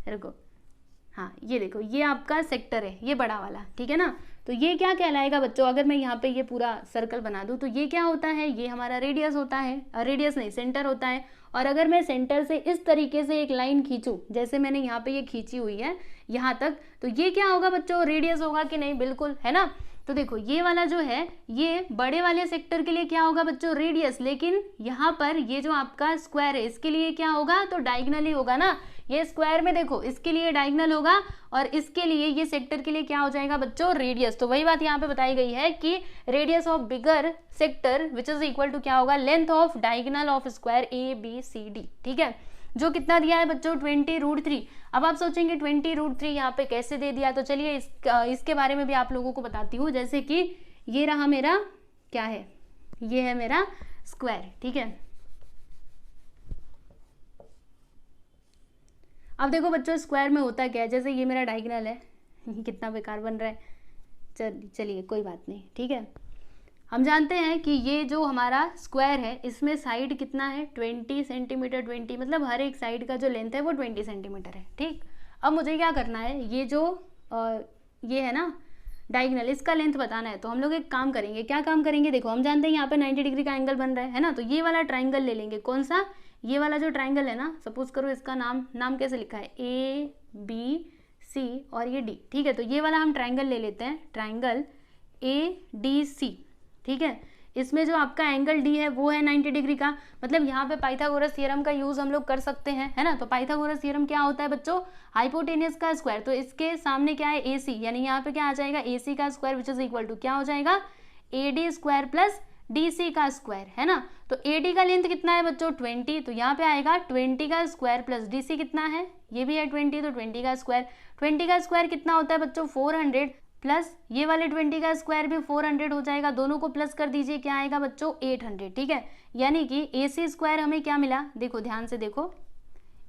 A: देखो हाँ ये देखो ये आपका सेक्टर है, ये बड़ा वाला, ठीक है ना। तो ये क्या कहलाएगा बच्चों, अगर मैं यहाँ पे ये पूरा सर्कल बना दूं तो ये क्या होता है, ये हमारा रेडियस होता है, रेडियस नहीं सेंटर होता है। और अगर मैं सेंटर से इस तरीके से एक लाइन खींचूं, जैसे मैंने यहाँ पे ये खींची हुई है यहाँ तक, तो ये क्या होगा बच्चों, रेडियस होगा कि नहीं, बिल्कुल है ना। तो देखो ये वाला जो है ये बड़े वाले सेक्टर के लिए क्या होगा बच्चों, रेडियस, लेकिन यहाँ पर ये जो आपका स्क्वायर है इसके लिए क्या होगा, तो डायगोनल ही होगा ना। ये स्क्वायर में देखो इसके लिए डायगोनल होगा और इसके लिए ये सेक्टर के लिए क्या हो जाएगा बच्चों, रेडियस। तो वही बात यहाँ पे बताई गई है कि radius of bigger sector which is equal to क्या होगा, length of diagonal of square A B C D, ठीक है। जो कितना दिया है बच्चों 20√3। अब आप सोचेंगे 20√3 यहाँ पे कैसे दे दिया, तो चलिए इसके बारे में भी आप लोगों को बताती हूँ। जैसे कि ये रहा मेरा क्या है, ये है मेरा स्क्वायर, ठीक है। अब देखो बच्चों स्क्वायर में होता क्या है, जैसे ये मेरा डायगोनल है कितना बेकार बन रहा है, चलिए कोई बात नहीं, ठीक है। हम जानते हैं कि ये जो हमारा स्क्वायर है इसमें साइड कितना है 20 सेंटीमीटर, 20 मतलब हर एक साइड का जो लेंथ है वो 20 सेंटीमीटर है, ठीक। अब मुझे क्या करना है, ये जो ये है ना डायगोनल, इसका लेंथ बताना है। तो हम लोग एक काम करेंगे, क्या काम करेंगे, देखो हम जानते हैं यहाँ पे 90 डिग्री का एंगल बन रहा है ना, तो ये वाला ट्राइंगल ले लेंगे। कौन सा, ये वाला जो ट्राइंगल है ना, सपोज करो इसका नाम कैसे लिखा है, ए बी सी और ये डी, ठीक है। तो ये वाला हम ट्राइंगल ले लेते हैं, ट्राइंगल ए डी सी, ठीक है। इसमें जो आपका एंगल डी है वो है 90 डिग्री का, मतलब यहाँ पे पाइथागोरस थ्योरम का यूज हम लोग कर सकते हैं, है ना। तो पाइथागोरस थ्योरम क्या होता है बच्चों, हाइपोटेनस का स्क्वायर, तो इसके सामने क्या है AC, यानी यहाँ पे क्या आ जाएगा AC का square which is equal to क्या हो जाएगा AD स्क्वायर प्लस DC का स्क्वायर, है ना। तो AD का लेंथ कितना है बच्चों 20, तो यहाँ पे आएगा 20 का स्क्वायर प्लस DC कितना है, ये भी है 20, तो 20 का स्क्वायर, 20 का स्क्वायर कितना होता है बच्चों 400 प्लस ये वाले 20 का स्क्वायर भी 400 हो जाएगा, दोनों को प्लस कर दीजिए, क्या आएगा बच्चों 800, ठीक है। यानी कि AC स्क्वायर हमें क्या मिला, देखो ध्यान से देखो,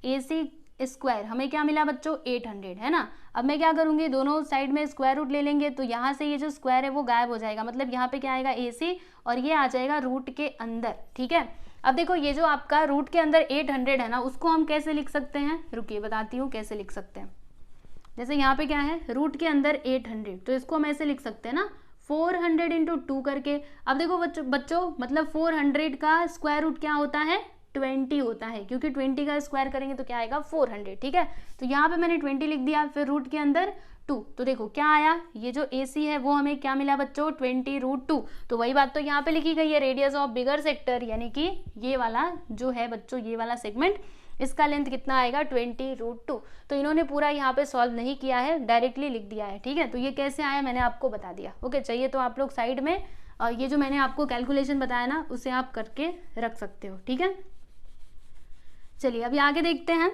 A: AC स्क्वायर हमें क्या मिला बच्चों 800, है ना। अब मैं क्या करूंगी, दोनों साइड में स्क्वायर रूट ले लेंगे, तो यहाँ से ये जो स्क्वायर है वो गायब हो जाएगा, मतलब यहाँ पे क्या आएगा AC और ये आ जाएगा रूट के अंदर, ठीक है। अब देखो ये जो आपका रूट के अंदर 800 है ना, उसको हम कैसे लिख सकते हैं, रुकिए बताती हूँ कैसे लिख सकते हैं। जैसे यहाँ पे क्या है रूट के अंदर 800, तो इसको हम ऐसे लिख सकते हैं ना 400 इंटू 2 करके। अब देखो बच्चों मतलब 400 का स्क्वायर रूट क्या होता है 20 होता है, क्योंकि 20 का स्क्वायर करेंगे तो क्या आएगा 400, ठीक है। तो यहाँ पे मैंने 20 लिख दिया, फिर रूट के अंदर 2। तो देखो क्या आया, ये जो AC है वो हमें क्या मिला बच्चों 20√2। तो वही बात तो यहाँ पे लिखी गई है, रेडियस ऑफ बिगर सेक्टर, यानी कि ये वाला जो है बच्चों ये वाला सेगमेंट, इसका लेंथ कितना आएगा 20√2। तो इन्होंने पूरा यहाँ पे सॉल्व नहीं किया है, डायरेक्टली लिख दिया है, ठीक है। तो ये कैसे आया मैंने आपको बता दिया। ओके, चाहिए तो आप लोग साइड में ये जो मैंने आपको कैलकुलेशन बताया ना उसे आप करके रख सकते हो, ठीक है। चलिए अभी आगे देखते हैं।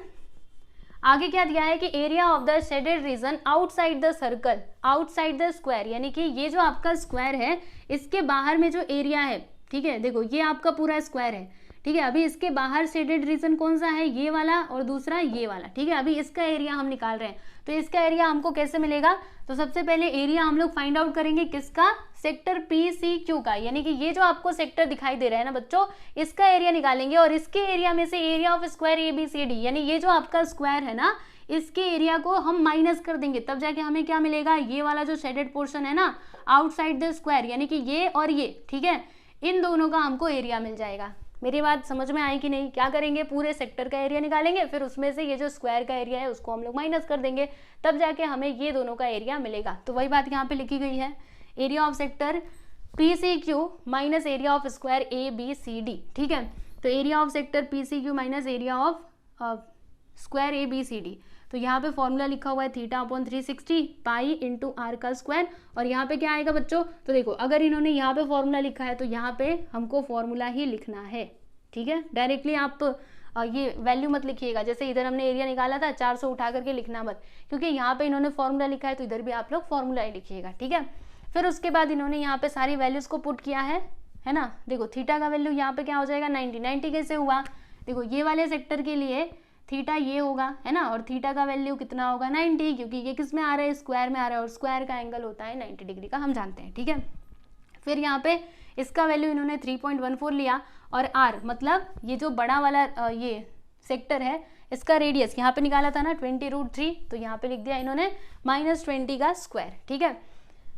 A: आगे क्या दिया है कि area of the shaded region outside the circle, outside the square, यानी कि ये जो आपका स्क्वायर है इसके बाहर में जो एरिया है, ठीक है, देखो ये आपका पूरा स्क्वायर है, ठीक है। अभी इसके बाहर शेडेड रीजन कौन सा है, ये वाला, और दूसरा ये वाला, ठीक है। अभी इसका एरिया हम निकाल रहे हैं, तो इसका एरिया हमको कैसे मिलेगा, तो सबसे पहले एरिया हम लोग फाइंड आउट करेंगे किसका, सेक्टर PCQ का, यानी कि ये जो आपको सेक्टर दिखाई दे रहा है ना बच्चों, इसका एरिया निकालेंगे, और इसके एरिया में से एरिया ऑफ स्क्वायर ABCD, यानी ये जो आपका स्क्वायर है ना इसके एरिया को हम माइनस कर देंगे, तब जाके हमें क्या मिलेगा, ये वाला जो शेडेड पोर्शन है ना आउटसाइड द स्क्वायर, यानी कि ये और ये, ठीक है, इन दोनों का हमको एरिया मिल जाएगा। मेरी बात समझ में आई कि नहीं। क्या करेंगे, पूरे सेक्टर का एरिया निकालेंगे, फिर उसमें से ये जो स्क्वायर का एरिया है उसको हम लोग माइनस कर देंगे, तब जाके हमें ये दोनों का एरिया मिलेगा। तो वही बात यहाँ पे लिखी गई है, area of sector PCQ minus area of square ABCD, ठीक है। तो area of sector PCQ minus area of square ABCD, तो यहाँ पे फॉर्मूला लिखा हुआ है θ/360 पाई इंटू r का स्क्वायर, और यहाँ पे क्या आएगा बच्चों, तो देखो अगर इन्होंने यहाँ पे फॉर्मूला लिखा है तो यहाँ पे हमको फॉर्मूला ही लिखना है, ठीक है। डायरेक्टली आप ये वैल्यू मत लिखिएगा, जैसे इधर हमने एरिया निकाला था 400 उठा करके लिखना मत, क्योंकि यहाँ पे इन्होंने फॉर्मूला लिखा है तो इधर भी आप लोग फॉर्मूला ही लिखिएगा, ठीक है। फिर उसके बाद इन्होंने यहाँ पे सारी वैल्यूज को पुट किया है ना। देखो थीटा का वैल्यू यहाँ पे क्या हो जाएगा 90 कैसे हुआ, देखो ये वाले सेक्टर के लिए थीटा ये होगा, है ना, और थीटा का वैल्यू कितना होगा 90, क्योंकि ये किस में आ रहा है, स्क्वायर में आ रहा है, और स्क्वायर का एंगल होता है 90 डिग्री का, हम जानते हैं, ठीक है। फिर यहाँ पे इसका वैल्यू इन्होंने 3.14 लिया, और r मतलब ये जो बड़ा वाला ये सेक्टर है इसका रेडियस यहाँ पे निकाला था ना 20√3, तो यहाँ पे लिख दिया इन्होंने -20 का स्क्वायर, ठीक है।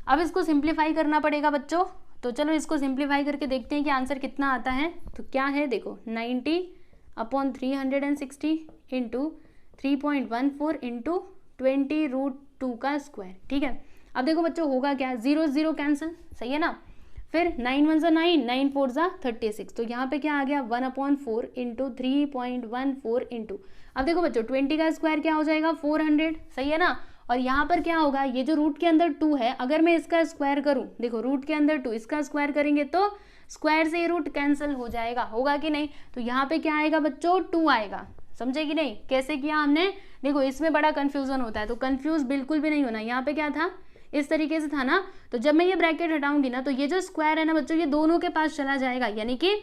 A: अब इसको सिंप्लीफाई करना पड़ेगा बच्चों, तो चलो इसको सिंप्लीफाई करके देखते हैं कि आंसर कितना आता है। तो क्या है, देखो 90/360 इंटू 3.14 इंटू 20√2 का स्क्वायर, ठीक है। अब देखो बच्चों होगा क्या, 0 0 कैंसिल, सही है ना। फिर 9 1 9, 9 4 36, तो यहाँ पे क्या आ गया 1/4 इंटू 3.14 इंटू, अब देखो बच्चों 20 का स्क्वायर क्या हो जाएगा 400, सही है ना। और यहाँ पर क्या होगा, ये जो रूट के अंदर 2 है, अगर मैं इसका स्क्वायर करूँ, देखो रूट के अंदर 2, इसका स्क्वायर करेंगे तो स्क्वायर से रूट कैंसिल हो जाएगा, होगा कि नहीं। तो यहाँ पे क्या आएगा बच्चों 2 आएगा, समझे कि नहीं। कैसे किया हमने, देखो इसमें बड़ा कंफ्यूजन होता है, तो कंफ्यूज बिल्कुल भी नहीं होना। यहाँ पे क्या था, इस तरीके से था ना, तो जब मैं ये ब्रैकेट हटाऊंगी ना तो ये जो स्क्वायर है ना बच्चों ये दोनों के पास चला जाएगा, यानी कि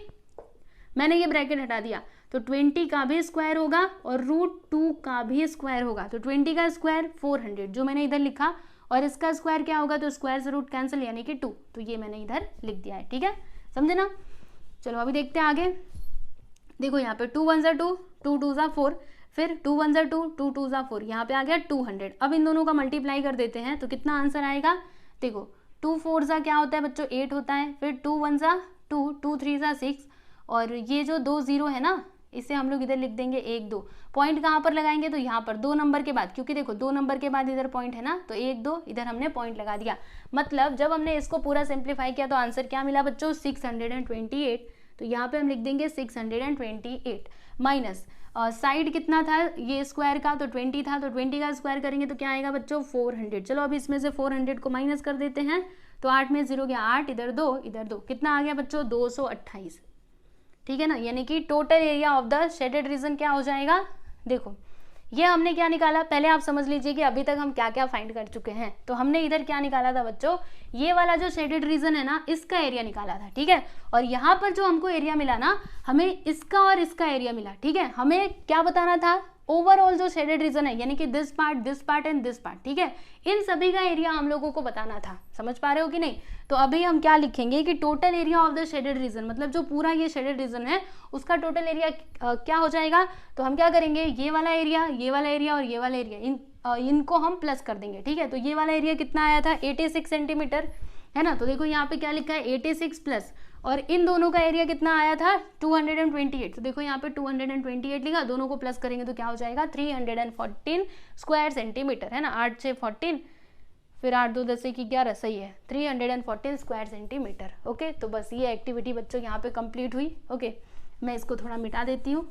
A: मैंने ये ब्रैकेट हटा दिया तो 20 का भी स्क्वायर होगा और √2 का भी स्क्वायर होगा। तो 20 का स्क्वायर 400 जो मैंने इधर लिखा, और इसका स्क्वायर क्या होगा, तो स्क्वायर से रूट कैंसिल यानी कि 2, तो ये मैंने इधर लिख दिया है, ठीक है, समझे ना। चलो अभी देखते हैं आगे। देखो यहाँ पे 2 1 2, 2 2 4, फिर 2 1 2, 2 2 4, यहाँ पे आ गया 200। अब इन दोनों का मल्टीप्लाई कर देते हैं तो कितना आंसर आएगा, देखो 2 4 क्या होता है बच्चों 8 होता है, फिर 2 1 2, 2 3 6, और ये जो 2 0 है ना इसे हम लोग इधर लिख देंगे 1 2। पॉइंट कहाँ पर लगाएंगे, तो यहाँ पर 2 नंबर के बाद, क्योंकि देखो 2 नंबर के बाद इधर पॉइंट है ना, तो 1 2 इधर हमने पॉइंट लगा दिया। मतलब जब हमने इसको पूरा सिंप्लीफाई किया तो आंसर क्या मिला बच्चों 628। तो यहाँ पे हम लिख देंगे 628 माइनस साइड कितना था ये स्क्वायर का, तो 20 था, तो 20 का स्क्वायर करेंगे तो क्या आएगा बच्चों 400। चलो अब इसमें से 400 को माइनस कर देते हैं, तो 8 में 0 गया 8, इधर 2 इधर 2, कितना आ गया बच्चों 228, ठीक है ना। यानी कि total area of the shaded region क्या हो जाएगा, देखो ये हमने क्या निकाला, पहले आप समझ लीजिए कि अभी तक हम क्या क्या फाइंड कर चुके हैं। तो हमने इधर क्या निकाला था बच्चों, ये वाला जो शेडेड रीजन है ना इसका एरिया निकाला था, ठीक है। और यहाँ पर जो हमको एरिया मिला ना, हमें इसका और इसका एरिया मिला, ठीक है। हमें क्या बताना था, ओवरऑल जो शेडेड रीजन है यानी कि this part and this part, ठीक है, इन सभी का एरिया हम लोगों को बताना था। समझ पा रहे हो कि नहीं। तो अभी हम क्या लिखेंगे कि total area of the shaded region, मतलब जो पूरा ये शेडेड रीजन है उसका टोटल एरिया क्या हो जाएगा। तो हम क्या करेंगे, ये वाला एरिया और ये वाला एरिया इनको हम प्लस कर देंगे, ठीक है। तो ये वाला एरिया कितना आया था 86 सेंटीमीटर, है ना। तो देखो यहाँ पे क्या लिखा है 86 प्लस, और इन दोनों का एरिया कितना आया था 228। तो देखो यहाँ पे 228 लिखा, दोनों को प्लस करेंगे तो क्या हो जाएगा 314 स्क्वायर सेंटीमीटर, है ना। 8 से 14 फिर 8 2 10 1 11 सही है 314 स्क्वायर सेंटीमीटर। ओके, तो बस ये एक्टिविटी बच्चों यहाँ पे कंप्लीट हुई। ओके, मैं इसको थोड़ा मिटा देती हूँ,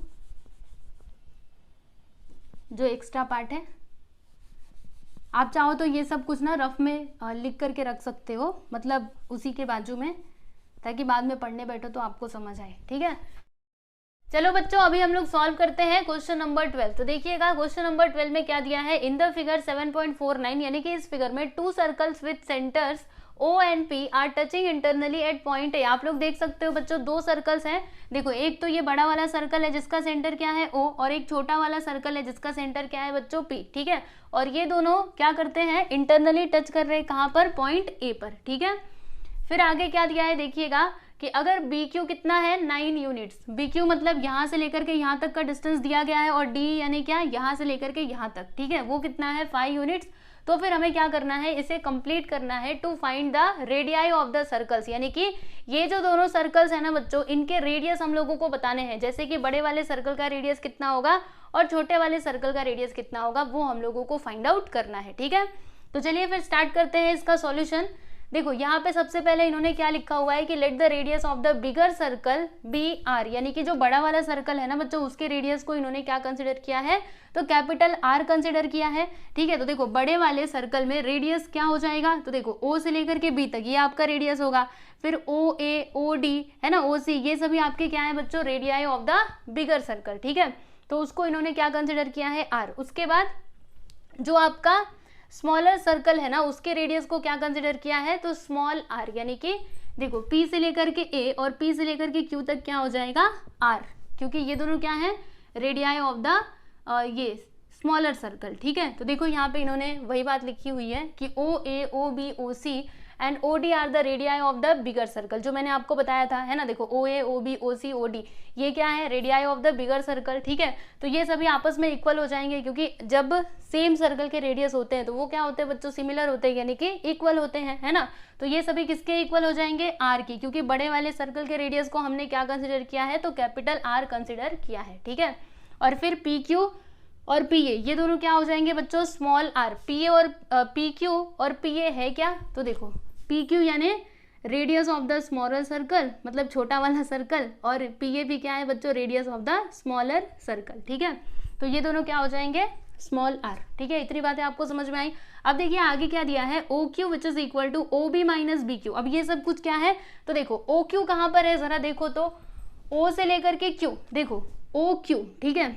A: जो एक्स्ट्रा पार्ट है। आप चाहो तो ये सब कुछ ना रफ में लिख करके रख सकते हो, मतलब उसी के बाजू में, ताकि बाद में पढ़ने बैठो तो आपको समझ आए। ठीक है, चलो बच्चों अभी हम लोग सॉल्व करते हैं क्वेश्चन नंबर 12। तो देखिएगा क्वेश्चन नंबर 12 में क्या दिया है, इन द फिगर 7.49, यानी कि इस फिगर में 2 circles with centres O and P are touching internally at point A. आप लोग देख सकते हो बच्चों 2 सर्कल्स हैं। देखो एक तो ये बड़ा वाला सर्कल है जिसका सेंटर क्या है O, और एक छोटा वाला सर्कल है जिसका सेंटर क्या है बच्चों P। ठीक है, और ये दोनों क्या करते हैं, इंटरनली टच कर रहे हैं कहाँ पर, पॉइंट A पर। ठीक है, फिर आगे क्या दिया है देखिएगा कि अगर BQ कितना है 9 यूनिट्स। BQ मतलब यहाँ से लेकर के यहाँ तक का डिस्टेंस दिया गया है, और D यानी क्या, यहाँ से लेकर के यहाँ तक। ठीक है, वो कितना है 5 यूनिट्स। तो फिर हमें क्या करना है, इसे कंप्लीट करना है to find the radii of the circles, यानी कि ये जो दोनों सर्कल्स है ना बच्चों, इनके रेडियस हम लोगों को बताने हैं। जैसे कि बड़े वाले सर्कल का रेडियस कितना होगा और छोटे वाले सर्कल का रेडियस कितना होगा, वो हम लोगों को फाइंड आउट करना है। ठीक है, तो चलिए फिर स्टार्ट करते हैं इसका सॉल्यूशन। देखो यहाँ पे सबसे पहले इन्होंने क्या लिखा हुआ है कि let the radius of the bigger circle be R, यानी कि जो बड़ा वाला सर्कल है ना बच्चों, उसके रेडियस को इन्होंने क्या कंसिडर किया है, तो कैपिटल आर कंसिडर किया है। ठीक है, तो देखो बड़े वाले सर्कल में रेडियस क्या हो जाएगा, तो देखो ओ से लेकर के बी तक ये आपका रेडियस होगा, फिर ओ ए ओ डी है ना, ओ सी, ये सभी आपके क्या है बच्चों, radii of the bigger circle. ठीक है, तो उसको इन्होंने क्या कंसिडर किया है, आर। उसके बाद जो आपका स्मॉलर सर्कल है ना, उसके रेडियस को क्या कंसिडर किया है, तो स्मॉल आर, यानी कि देखो P से लेकर के A और P से लेकर के Q तक क्या हो जाएगा, R, क्योंकि ये दोनों क्या है, रेडियाई ऑफ द ये स्मॉलर सर्कल। ठीक है, तो देखो यहाँ पे इन्होंने वही बात लिखी हुई है कि OA OB OC and OD are the radii of the bigger circle, जो मैंने आपको बताया था, है ना। देखो OA OB OC OD ये क्या है, radii of the bigger circle. ठीक है, तो ये सभी आपस में इक्वल हो जाएंगे, क्योंकि जब सेम सर्कल के रेडियस होते हैं तो वो क्या होते हैं बच्चों, सिमिलर होते हैं, यानी कि इक्वल होते हैं, है ना। तो ये सभी किसके इक्वल हो जाएंगे, आर की, क्योंकि बड़े वाले सर्कल के रेडियस को हमने क्या कंसिडर किया है, तो कैपिटल आर कंसिडर किया है। ठीक है, और फिर PQ और PA ये दोनों क्या हो जाएंगे बच्चों, स्मॉल आर। PA और PQ और PA है क्या, तो देखो PQ यानी radius of the smaller circle, मतलब छोटा वाला सर्कल, और PA भी क्या है बच्चों, radius of the smaller circle. ठीक है, तो ये दोनों क्या हो जाएंगे, स्मॉल आर। ठीक है, इतनी बातें आपको समझ में आई। अब देखिए आगे क्या दिया है, OQ which is equal to OB minus BQ। अब ये सब कुछ क्या है, तो देखो OQ कहाँ पर है, जरा देखो तो O से लेकर के Q, देखो OQ। ठीक है,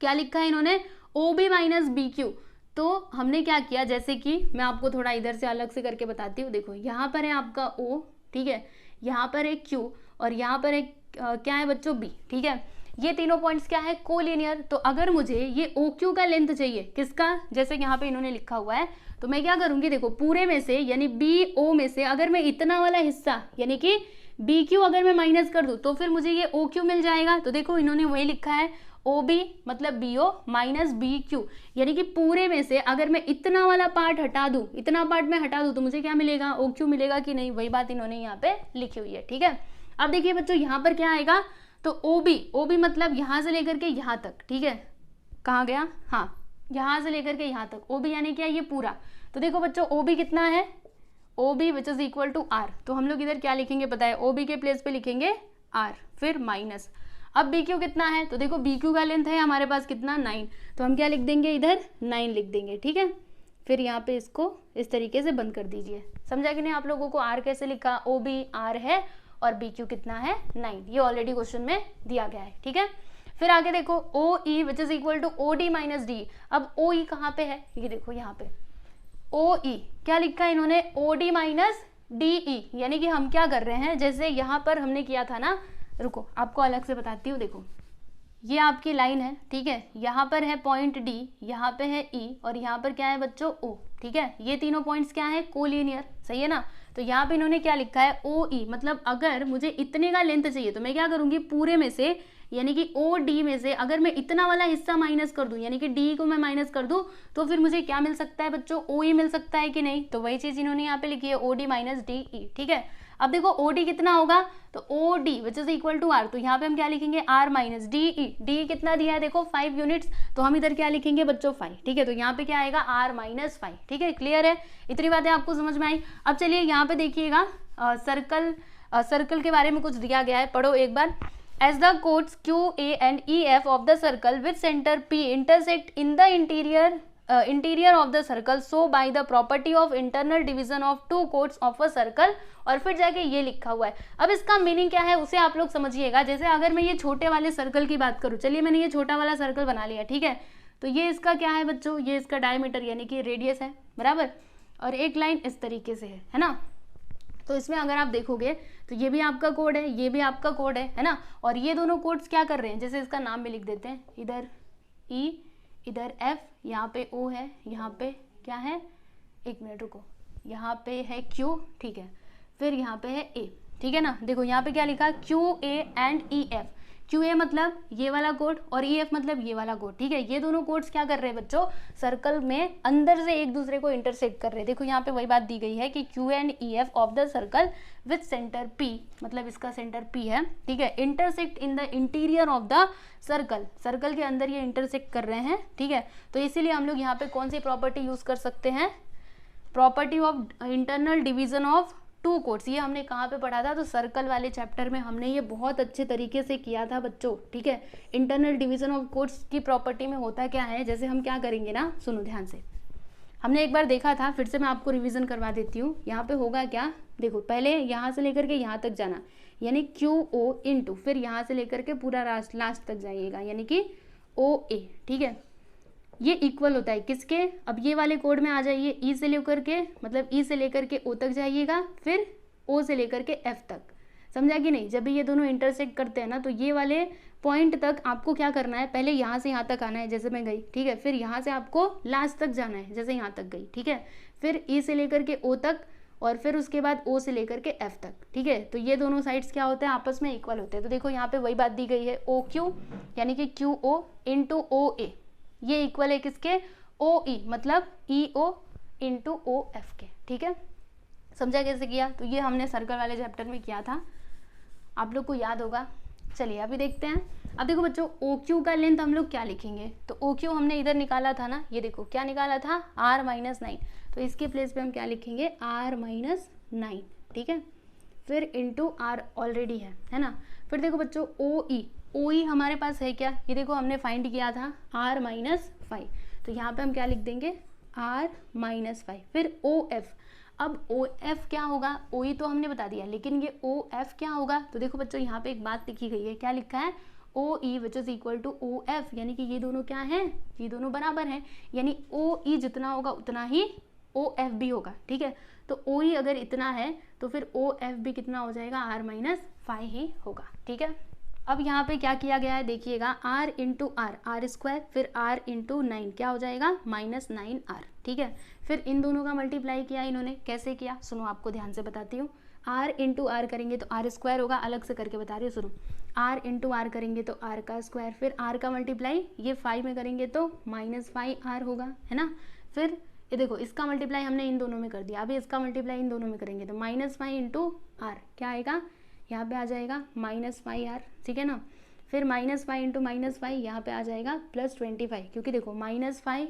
A: क्या लिखा है इन्होंने, OB माइनस BQ। तो हमने क्या किया, जैसे कि मैं आपको थोड़ा इधर से अलग से करके बताती हूँ। देखो यहाँ पर है आपका O, ठीक है, यहाँ पर एक Q और यहाँ पर एक क्या है बच्चों, B। ठीक है, ये तीनों पॉइंट्स क्या है, कोलिनियर। तो अगर मुझे ये OQ का लेंथ चाहिए, किसका, जैसे यहाँ पे इन्होंने लिखा हुआ है, तो मैं क्या करूँगी, देखो पूरे में से यानी BO में से अगर मैं इतना वाला हिस्सा यानी कि BQ अगर मैं माइनस कर दूँ तो फिर मुझे ये OQ मिल जाएगा। तो देखो इन्होंने वही लिखा है, OB मतलब BO माइनस BQ, यानी कि पूरे में से अगर मैं इतना वाला पार्ट हटा दूं, इतना पार्ट मैं हटा दूं तो मुझे क्या मिलेगा, OQ मिलेगा कि नहीं, वही बात इन्होंने यहाँ पे लिखी हुई है। ठीक है, अब देखिए बच्चों यहाँ पर क्या आएगा, तो OB मतलब यहाँ से लेकर के यहाँ तक। ठीक है, कहाँ गया, हाँ यहाँ से लेकर के यहाँ तक, OB यानी क्या, ये पूरा। तो देखो बच्चों OB कितना है, OB which is equal to R। तो हम लोग इधर क्या लिखेंगे पता है, OB के प्लेस पे लिखेंगे R, फिर माइनस। अब BQ कितना है, तो देखो BQ का लेंथ है हमारे पास कितना, 9, तो हम क्या लिख देंगे इधर, 9 लिख देंगे। ठीक है, फिर यहाँ पे इसको इस तरीके से बंद कर दीजिए। समझा कि नहीं आप लोगों को, R कैसे लिखा, OB R है और BQ कितना है, 9, ये ऑलरेडी क्वेश्चन में दिया गया है। ठीक है, फिर आगे देखो OE which is equal to OD minus D। अब OE कहाँ पे है, ये देखो यहाँ पे OE क्या लिखा है इन्होंने, OD माइनस DE, यानी कि हम क्या कर रहे हैं, जैसे यहाँ पर हमने किया था ना, रुको आपको अलग से बताती हूँ। देखो ये आपकी लाइन है, ठीक है, यहाँ पर है पॉइंट D, यहाँ पे है E और यहाँ पर क्या है बच्चों O। ठीक है, ये तीनों पॉइंट्स क्या है, कोलिनियर, सही है ना। तो यहाँ पे इन्होंने क्या लिखा है, OE मतलब अगर मुझे इतने का लेंथ चाहिए तो मैं क्या करूँगी, पूरे में से यानी कि ओ डी में से अगर मैं इतना वाला हिस्सा माइनस कर दूं, यानी कि डी को मैं माइनस कर दूं, तो फिर मुझे क्या मिल सकता है बच्चों, ओ ई मिल सकता है कि नहीं। तो वही चीज इन्होंने यहाँ पे लिखी है, O D minus D E. ठीक है, अब देखो ओ डी कितना होगा, तो O D which is equal to R, तो यहाँ पे हम क्या लिखेंगे, R minus D E. D कितना दिया है देखो 5 यूनिट्स, तो हम इधर क्या लिखेंगे बच्चों 5। ठीक है, तो यहाँ पे क्या आएगा आर माइनस 5। ठीक है, क्लियर है, इतनी बातें आपको समझ में आई। अब चलिए यहाँ पे देखिएगा सर्कल के बारे में कुछ दिया गया है, पढ़ो एक बार। As the chords Q, A and E, F of the circle with center P intersect in the interior of the circle, so by the property of internal division of two chords of a circle, और फिर जाके ये लिखा हुआ है। अब इसका meaning क्या है उसे आप लोग समझिएगा। जैसे अगर मैं ये छोटे वाले सर्कल की बात करूँ, चलिए मैंने ये छोटा वाला सर्कल बना लिया, ठीक है, तो ये इसका क्या है बच्चों, ये इसका डायमीटर यानी कि रेडियस है, बराबर, और एक लाइन इस तरीके से है ना। तो इसमें अगर आप देखोगे तो ये भी आपका कोड है, ये भी आपका कोड है ना, और ये दोनों कोड्स क्या कर रहे हैं, जैसे इसका नाम भी लिख देते हैं, इधर ई, इधर एफ, यहाँ पे ओ है, यहाँ पे क्या है, एक मिनट रुको, यहाँ पे है क्यू, ठीक है, फिर यहाँ पे है ए, ठीक है ना। देखो यहाँ पे क्या लिखा, Q A and E F. Q A मतलब ये वाला कोड और ई एफ मतलब ये वाला कोड। ठीक है, ये दोनों कोड्स क्या कर रहे हैं बच्चों, सर्कल में अंदर से एक दूसरे को इंटरसेक्ट कर रहे हैं। देखो यहाँ पे वही बात दी गई है कि Q and E F of the circle with centre P, मतलब इसका सेंटर पी है, ठीक है, intersect in the interior of the circle, circle के अंदर ये इंटरसेक्ट कर रहे हैं। ठीक है, तो इसीलिए हम लोग यहाँ पे कौन सी प्रॉपर्टी यूज कर सकते हैं, property of internal division of two chords. ये हमने कहाँ पे पढ़ा था, तो सर्कल वाले चैप्टर में हमने ये बहुत अच्छे तरीके से किया था बच्चों। ठीक है, इंटरनल डिवीजन ऑफ कोड्स की प्रॉपर्टी में होता क्या है, जैसे हम क्या करेंगे ना, सुनो ध्यान से, हमने एक बार देखा था, फिर से मैं आपको रिवीजन करवा देती हूँ। यहाँ पे होगा क्या, देखो पहले यहाँ से लेकर के यहाँ तक जाना, यानी क्यू ओ इंटू, फिर यहाँ से लेकर के पूरा लास्ट तक जाइएगा, यानी कि ओ ए। ठीक है, ये इक्वल होता है किसके, अब ये वाले कोड में आ जाइए, ई से लेकर के, मतलब ई से लेकर के ओ तक जाइएगा, फिर ओ से लेकर के एफ तक, समझा कि नहीं। जब भी ये दोनों इंटरसेक्ट करते हैं ना, तो ये वाले पॉइंट तक आपको क्या करना है, पहले यहाँ से यहाँ तक आना है, जैसे मैं गई, ठीक है, फिर यहाँ से आपको लास्ट तक जाना है, जैसे यहाँ तक गई, ठीक है, फिर ई से लेकर के ओ तक, और फिर उसके बाद ओ से लेकर के एफ तक। ठीक है, तो ये दोनों साइड्स क्या होते हैं, आपस में इक्वल होते हैं। तो देखो यहाँ पे वही बात दी गई है, ओ क्यू यानी कि क्यू ओ इंटू ओ ए, ये इक्वल है किसके, ओ ई, मतलब ई ओ इंटू ओ एफ के। ठीक है, समझा कैसे किया, तो ये हमने सर्कल वाले चैप्टर में किया था, आप लोग को याद होगा। चलिए अभी देखते हैं। अब देखो बच्चों, ओ क्यू का लेंथ हम लोग क्या लिखेंगे, तो ओ क्यू हमने इधर निकाला था ना, ये देखो क्या निकाला था, आर माइनस 9, तो इसके प्लेस पे हम क्या लिखेंगे, आर माइनस 9। ठीक है, फिर इंटू आर ऑलरेडी है ना। फिर देखो बच्चों ओ ई, ओ ई हमारे पास है क्या, ये देखो हमने फाइंड किया था आर माइनस 5, तो यहाँ पे हम क्या लिख देंगे, आर माइनस 5। फिर ओ एफ, अब ओ एफ क्या होगा, ओ ई तो हमने बता दिया, लेकिन ये ओ एफ क्या होगा, तो देखो बच्चों यहाँ पे एक बात लिखी गई है, क्या लिखा है, O E which is equal to O F, यानी कि ये दोनों क्या है, ये दोनों बराबर हैं, यानी ओ ई जितना होगा उतना ही ओ एफ भी होगा। ठीक है, तो ओ ई अगर इतना है तो फिर ओ एफ भी कितना हो जाएगा, आर माइनस 5 ही होगा। ठीक है, अब यहाँ पे क्या किया गया है देखिएगा, R into R, R square, फिर आर इंटू 9 क्या हो जाएगा, माइनस 9 आर। ठीक है, फिर इन दोनों का मल्टीप्लाई किया इन्होंने, कैसे किया सुनो, आपको ध्यान से बताती हूँ। आर इंटू आर करेंगे तो आर स्क्वायर होगा, अलग से करके बता रही हूँ, सुनो, आर इंटू आर करेंगे तो आर का स्क्वायर, फिर आर का मल्टीप्लाई ये 5 में करेंगे तो माइनस 5 आर होगा, है ना। फिर ये देखो इसका मल्टीप्लाई हमने इन दोनों में कर दिया, अभी इसका मल्टीप्लाई इन दोनों में करेंगे तो माइनस 5 इंटू आर क्या आएगा, यहाँ पे आ जाएगा माइनस 5 आर। ठीक है ना, फिर माइनस 5 इंटू माइनस 5 यहाँ पे आ जाएगा प्लस 25, क्योंकि देखो माइनस 5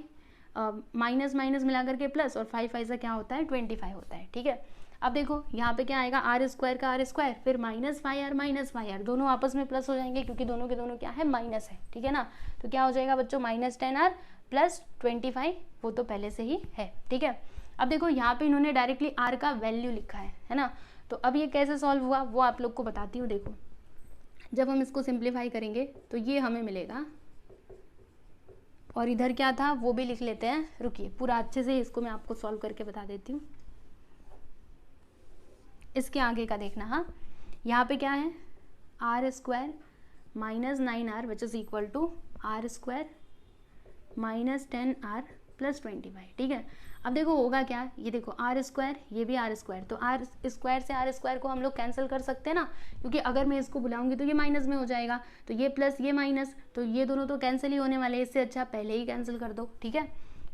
A: माइनस माइनस मिला करके प्लस, और 5 5 से क्या होता है 25 होता है। ठीक है, अब देखो यहाँ पे क्या आएगा, आर स्क्वायर का आर स्क्वायर, फिर माइनस 5 आर माइनस 5 आर, दोनों आपस में प्लस हो जाएंगे क्योंकि दोनों के दोनों क्या है, माइनस है। ठीक है ना, तो क्या हो जाएगा बच्चों, माइनस 10 आर प्लस 25, वो तो पहले से ही है। ठीक है, अब देखो यहाँ पे इन्होंने डायरेक्टली आर का वैल्यू लिखा है ना, तो अब ये कैसे सॉल्व हुआ वो आप लोग को बताती हूँ। देखो जब हम इसको सिंप्लीफाई करेंगे तो ये हमें मिलेगा, और इधर क्या था वो भी लिख लेते हैं, रुकिए पूरा अच्छे से इसको मैं आपको सॉल्व करके बता देती हूँ। इसके आगे का देखना, हाँ यहाँ पे क्या है, R square minus 9 R which is equal to R square minus 10 R plus 25। ठीक है, अब देखो होगा क्या, ये देखो आर स्क्वायर, ये भी आर स्क्वायर, तो आर स्क्वायर से आर स्क्वायर को हम लोग कैंसिल कर सकते हैं ना, क्योंकि अगर मैं इसको बुलाऊंगी तो ये माइनस में हो जाएगा, तो ये प्लस ये माइनस, तो ये दोनों तो कैंसिल ही होने वाले हैं, इससे अच्छा पहले ही कैंसिल कर दो, ठीक है।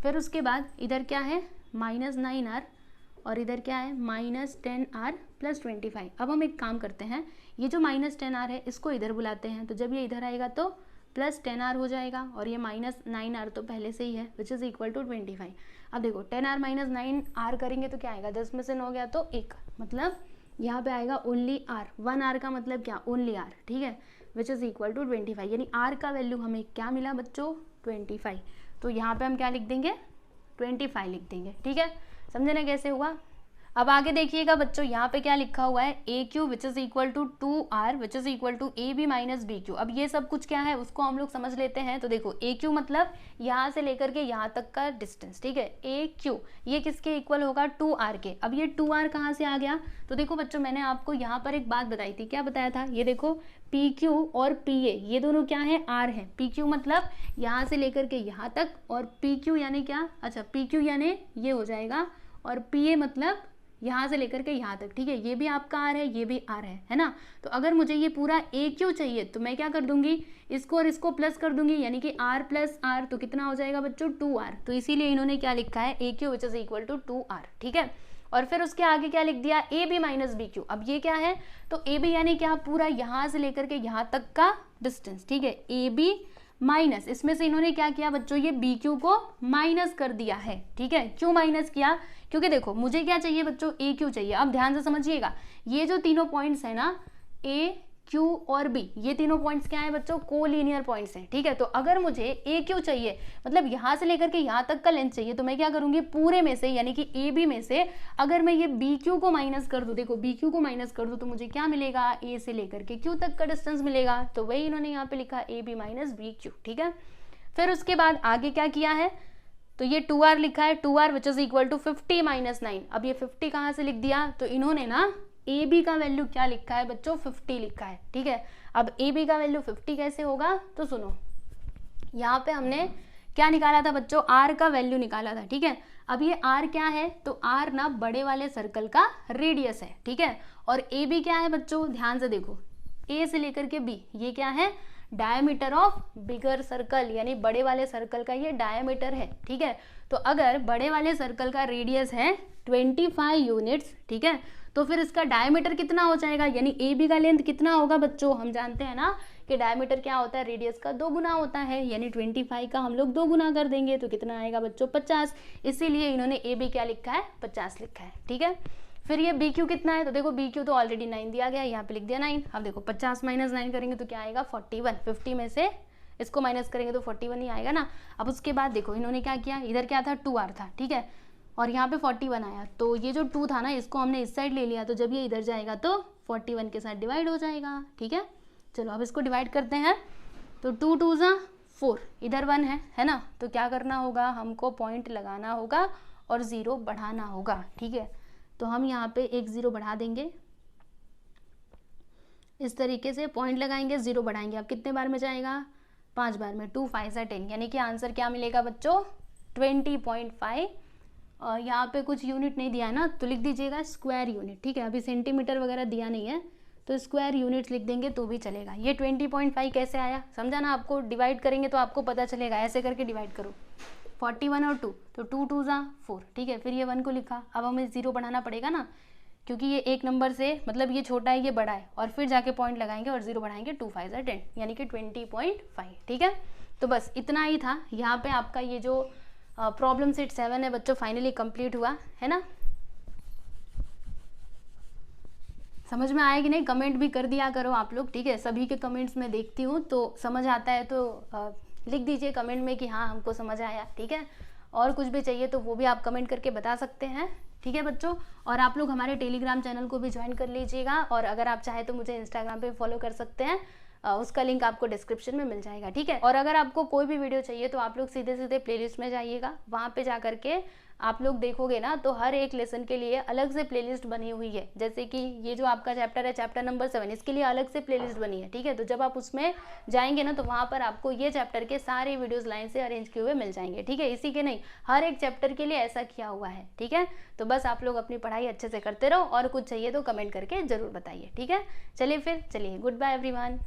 A: फिर उसके बाद इधर क्या है -9r और इधर क्या है -10r + 25। अब हम एक काम करते हैं, ये जो -10r है इसको इधर बुलाते हैं, तो जब ये इधर आएगा तो +10r हो जाएगा, और ये -9r तो पहले से ही है, विच इज़ इक्वल टू 25। अब देखो 10r - 9r करेंगे तो क्या आएगा, 10 में से 9 गया तो 1, मतलब यहाँ पे आएगा ओनली r, 1r का मतलब क्या, ओनली r, ठीक है, विच इज़ इक्वल टू 25, यानी r का वैल्यू हमें क्या मिला बच्चों, 25। तो यहाँ पे हम क्या लिख देंगे, 25 लिख देंगे, ठीक है। समझे ना कैसे हुआ। अब आगे देखिएगा बच्चों, यहाँ पे क्या लिखा हुआ है, AQ which is equal to 2R which is equal to AB - BQ। अब ये सब कुछ क्या है उसको हम लोग समझ लेते हैं। तो देखो AQ मतलब यहाँ से लेकर के यहाँ तक का डिस्टेंस, ठीक है। AQ ये किसके इक्वल होगा, 2R के। अब ये 2R कहाँ से आ गया, तो देखो बच्चों मैंने आपको यहाँ पर एक बात बताई थी, क्या बताया था, ये देखो PQ और PA ये दोनों क्या है, R है। PQ मतलब यहाँ से लेकर के यहाँ तक, और PQ यानी क्या, अच्छा PQ यानी ये हो जाएगा, और PA मतलब यहाँ से लेकर के यहाँ तक, ठीक है। ये भी आपका R है, ये भी R है ना। तो अगर मुझे ये पूरा AQ चाहिए तो मैं क्या कर दूंगी, इसको और इसको प्लस कर दूंगी, यानी कि R + R तो कितना हो जाएगा बच्चों, 2R। तो इसीलिए इन्होंने क्या लिखा है, AQ which is equal to 2R, ठीक है। और फिर उसके आगे क्या लिख दिया, AB - BQ। अब ये क्या है, तो AB यानी क्या, पूरा यहाँ से लेकर के यहाँ तक का डिस्टेंस, ठीक है। AB माइनस, इसमें से इन्होंने क्या किया बच्चों, ये BQ को माइनस कर दिया है, ठीक है। क्यों माइनस किया, क्योंकि देखो मुझे क्या चाहिए बच्चों, AQ चाहिए। अब ध्यान से समझिएगा, ये जो तीनों पॉइंट्स है ना, A Q और B, ये तीनों पॉइंट्स क्या है बच्चों, कोलिनियर पॉइंट्स हैं, ठीक है। तो अगर मुझे AQ चाहिए, मतलब यहाँ से लेकर के यहाँ तक का लेंथ चाहिए, तो मैं क्या करूँगी, पूरे में से यानी कि AB में से अगर मैं ये BQ को माइनस कर दूँ, देखो BQ को माइनस कर दूँ तो मुझे क्या मिलेगा, A से लेकर के Q तक का डिस्टेंस मिलेगा। तो वही इन्होंने यहाँ पे लिखा AB - BQ, ठीक है। फिर उसके बाद आगे क्या किया है, तो ये 2R लिखा है, 2R which is equal to 50 - 9। अब ये 50 कहाँ से लिख दिया, तो इन्होंने ना AB का वैल्यू क्या लिखा है बच्चों, 50 लिखा है, ठीक है। अब AB का वैल्यू 50 कैसे होगा, तो सुनो, यहाँ पे हमने क्या निकाला था बच्चों, R का वैल्यू निकाला था, ठीक है। अब ये R क्या है, तो R ना बड़े वाले सर्कल का रेडियस है, ठीक है। और AB क्या है बच्चों, ध्यान से देखो, A से लेकर के B ये क्या है, डायमीटर ऑफ बिगर सर्कल, यानी बड़े वाले सर्कल का ये डायमीटर है, ठीक है। तो अगर बड़े वाले सर्कल का रेडियस है 25 यूनिट्स, ठीक है, तो फिर इसका डायमीटर कितना हो जाएगा, यानी AB का लेंथ कितना होगा बच्चों, हम जानते हैं ना कि डायमीटर क्या होता है, रेडियस का 2 गुना होता है, यानी 25 का हम लोग 2 गुना कर देंगे तो कितना आएगा बच्चों, 50। इसीलिए इन्होंने AB क्या लिखा है, 50 लिखा है, ठीक है। फिर ये BQ कितना है, तो देखो BQ तो ऑलरेडी 9 दिया गया है, यहाँ पे लिख दिया 9। अब देखो 50 - 9 करेंगे तो क्या आएगा, 41। 50 में से इसको माइनस करेंगे तो 41 ही आएगा ना। अब उसके बाद देखो इन्होंने क्या किया, इधर क्या था, 2R था, ठीक है, और यहाँ पे 41 आया, तो ये जो 2 था ना इसको हमने इस साइड ले लिया, तो जब ये इधर जाएगा तो 41 के साथ डिवाइड हो जाएगा, ठीक है। चलो अब इसको डिवाइड करते हैं, तो 2 2 ज़ा 4, इधर 1 है ना, तो क्या करना होगा, हमको पॉइंट लगाना होगा और 0 बढ़ाना होगा, ठीक है। तो हम यहाँ पे एक 0 बढ़ा देंगे, इस तरीके से पॉइंट लगाएंगे, 0 बढ़ाएंगे। अब कितने बार में जाएगा, 5 बार में, 2 5 10, यानी कि आंसर क्या मिलेगा बच्चों, 20.5। और यहाँ पे कुछ यूनिट नहीं दिया है ना, तो लिख दीजिएगा स्क्वायर यूनिट, ठीक है। अभी सेंटीमीटर वगैरह दिया नहीं है, तो स्क्वायर यूनिट्स लिख देंगे तो भी चलेगा। ये 20.5 कैसे आया, समझा ना, आपको डिवाइड करेंगे तो आपको पता चलेगा, ऐसे करके डिवाइड करो, 41 और 2, तो 2 2 ज़ा 4, ठीक है। फिर ये 1 को लिखा, अब हमें 0 बढ़ाना पड़ेगा ना, क्योंकि ये एक नंबर से, मतलब ये छोटा है ये बड़ा है, और फिर जाके पॉइंट लगाएंगे और 0 बढ़ाएंगे, 2 5 ज़ा 10, यानी कि 20.5, ठीक है। तो बस इतना ही था। यहाँ पे आपका ये जो प्रॉब्लम सेट 7 है बच्चों फाइनली कंप्लीट हुआ है ना। समझ में आया कि नहीं, कमेंट भी कर दिया करो आप लोग, ठीक है। सभी के कमेंट्स में देखती हूँ, तो समझ आता है तो लिख दीजिए कमेंट में कि हाँ हमको समझ आया, ठीक है। और कुछ भी चाहिए तो वो भी आप कमेंट करके बता सकते हैं, ठीक है बच्चों। और आप लोग हमारे टेलीग्राम चैनल को भी ज्वाइन कर लीजिएगा, और अगर आप चाहे तो मुझे इंस्टाग्राम पे फॉलो कर सकते हैं, उसका लिंक आपको डिस्क्रिप्शन में मिल जाएगा, ठीक है। और अगर आपको कोई भी वीडियो चाहिए तो आप लोग सीधे सीधे प्लेलिस्ट में जाइएगा, वहाँ पे जा करके आप लोग देखोगे ना तो हर एक लेसन के लिए अलग से प्लेलिस्ट बनी हुई है। जैसे कि ये जो आपका चैप्टर है, चैप्टर नंबर 7, इसके लिए अलग से प्लेलिस्ट बनी है, ठीक है। तो जब आप उसमें जाएंगे ना तो वहाँ पर आपको ये चैप्टर के सारे वीडियोस लाइन से अरेंज किए हुए मिल जाएंगे, ठीक है। इसी के नहीं, हर एक चैप्टर के लिए ऐसा किया हुआ है, ठीक है। तो बस आप लोग अपनी पढ़ाई अच्छे से करते रहो, और कुछ चाहिए तो कमेंट करके ज़रूर बताइए, ठीक है। चलिए फिर, चलिए, गुड बाय एवरीवन।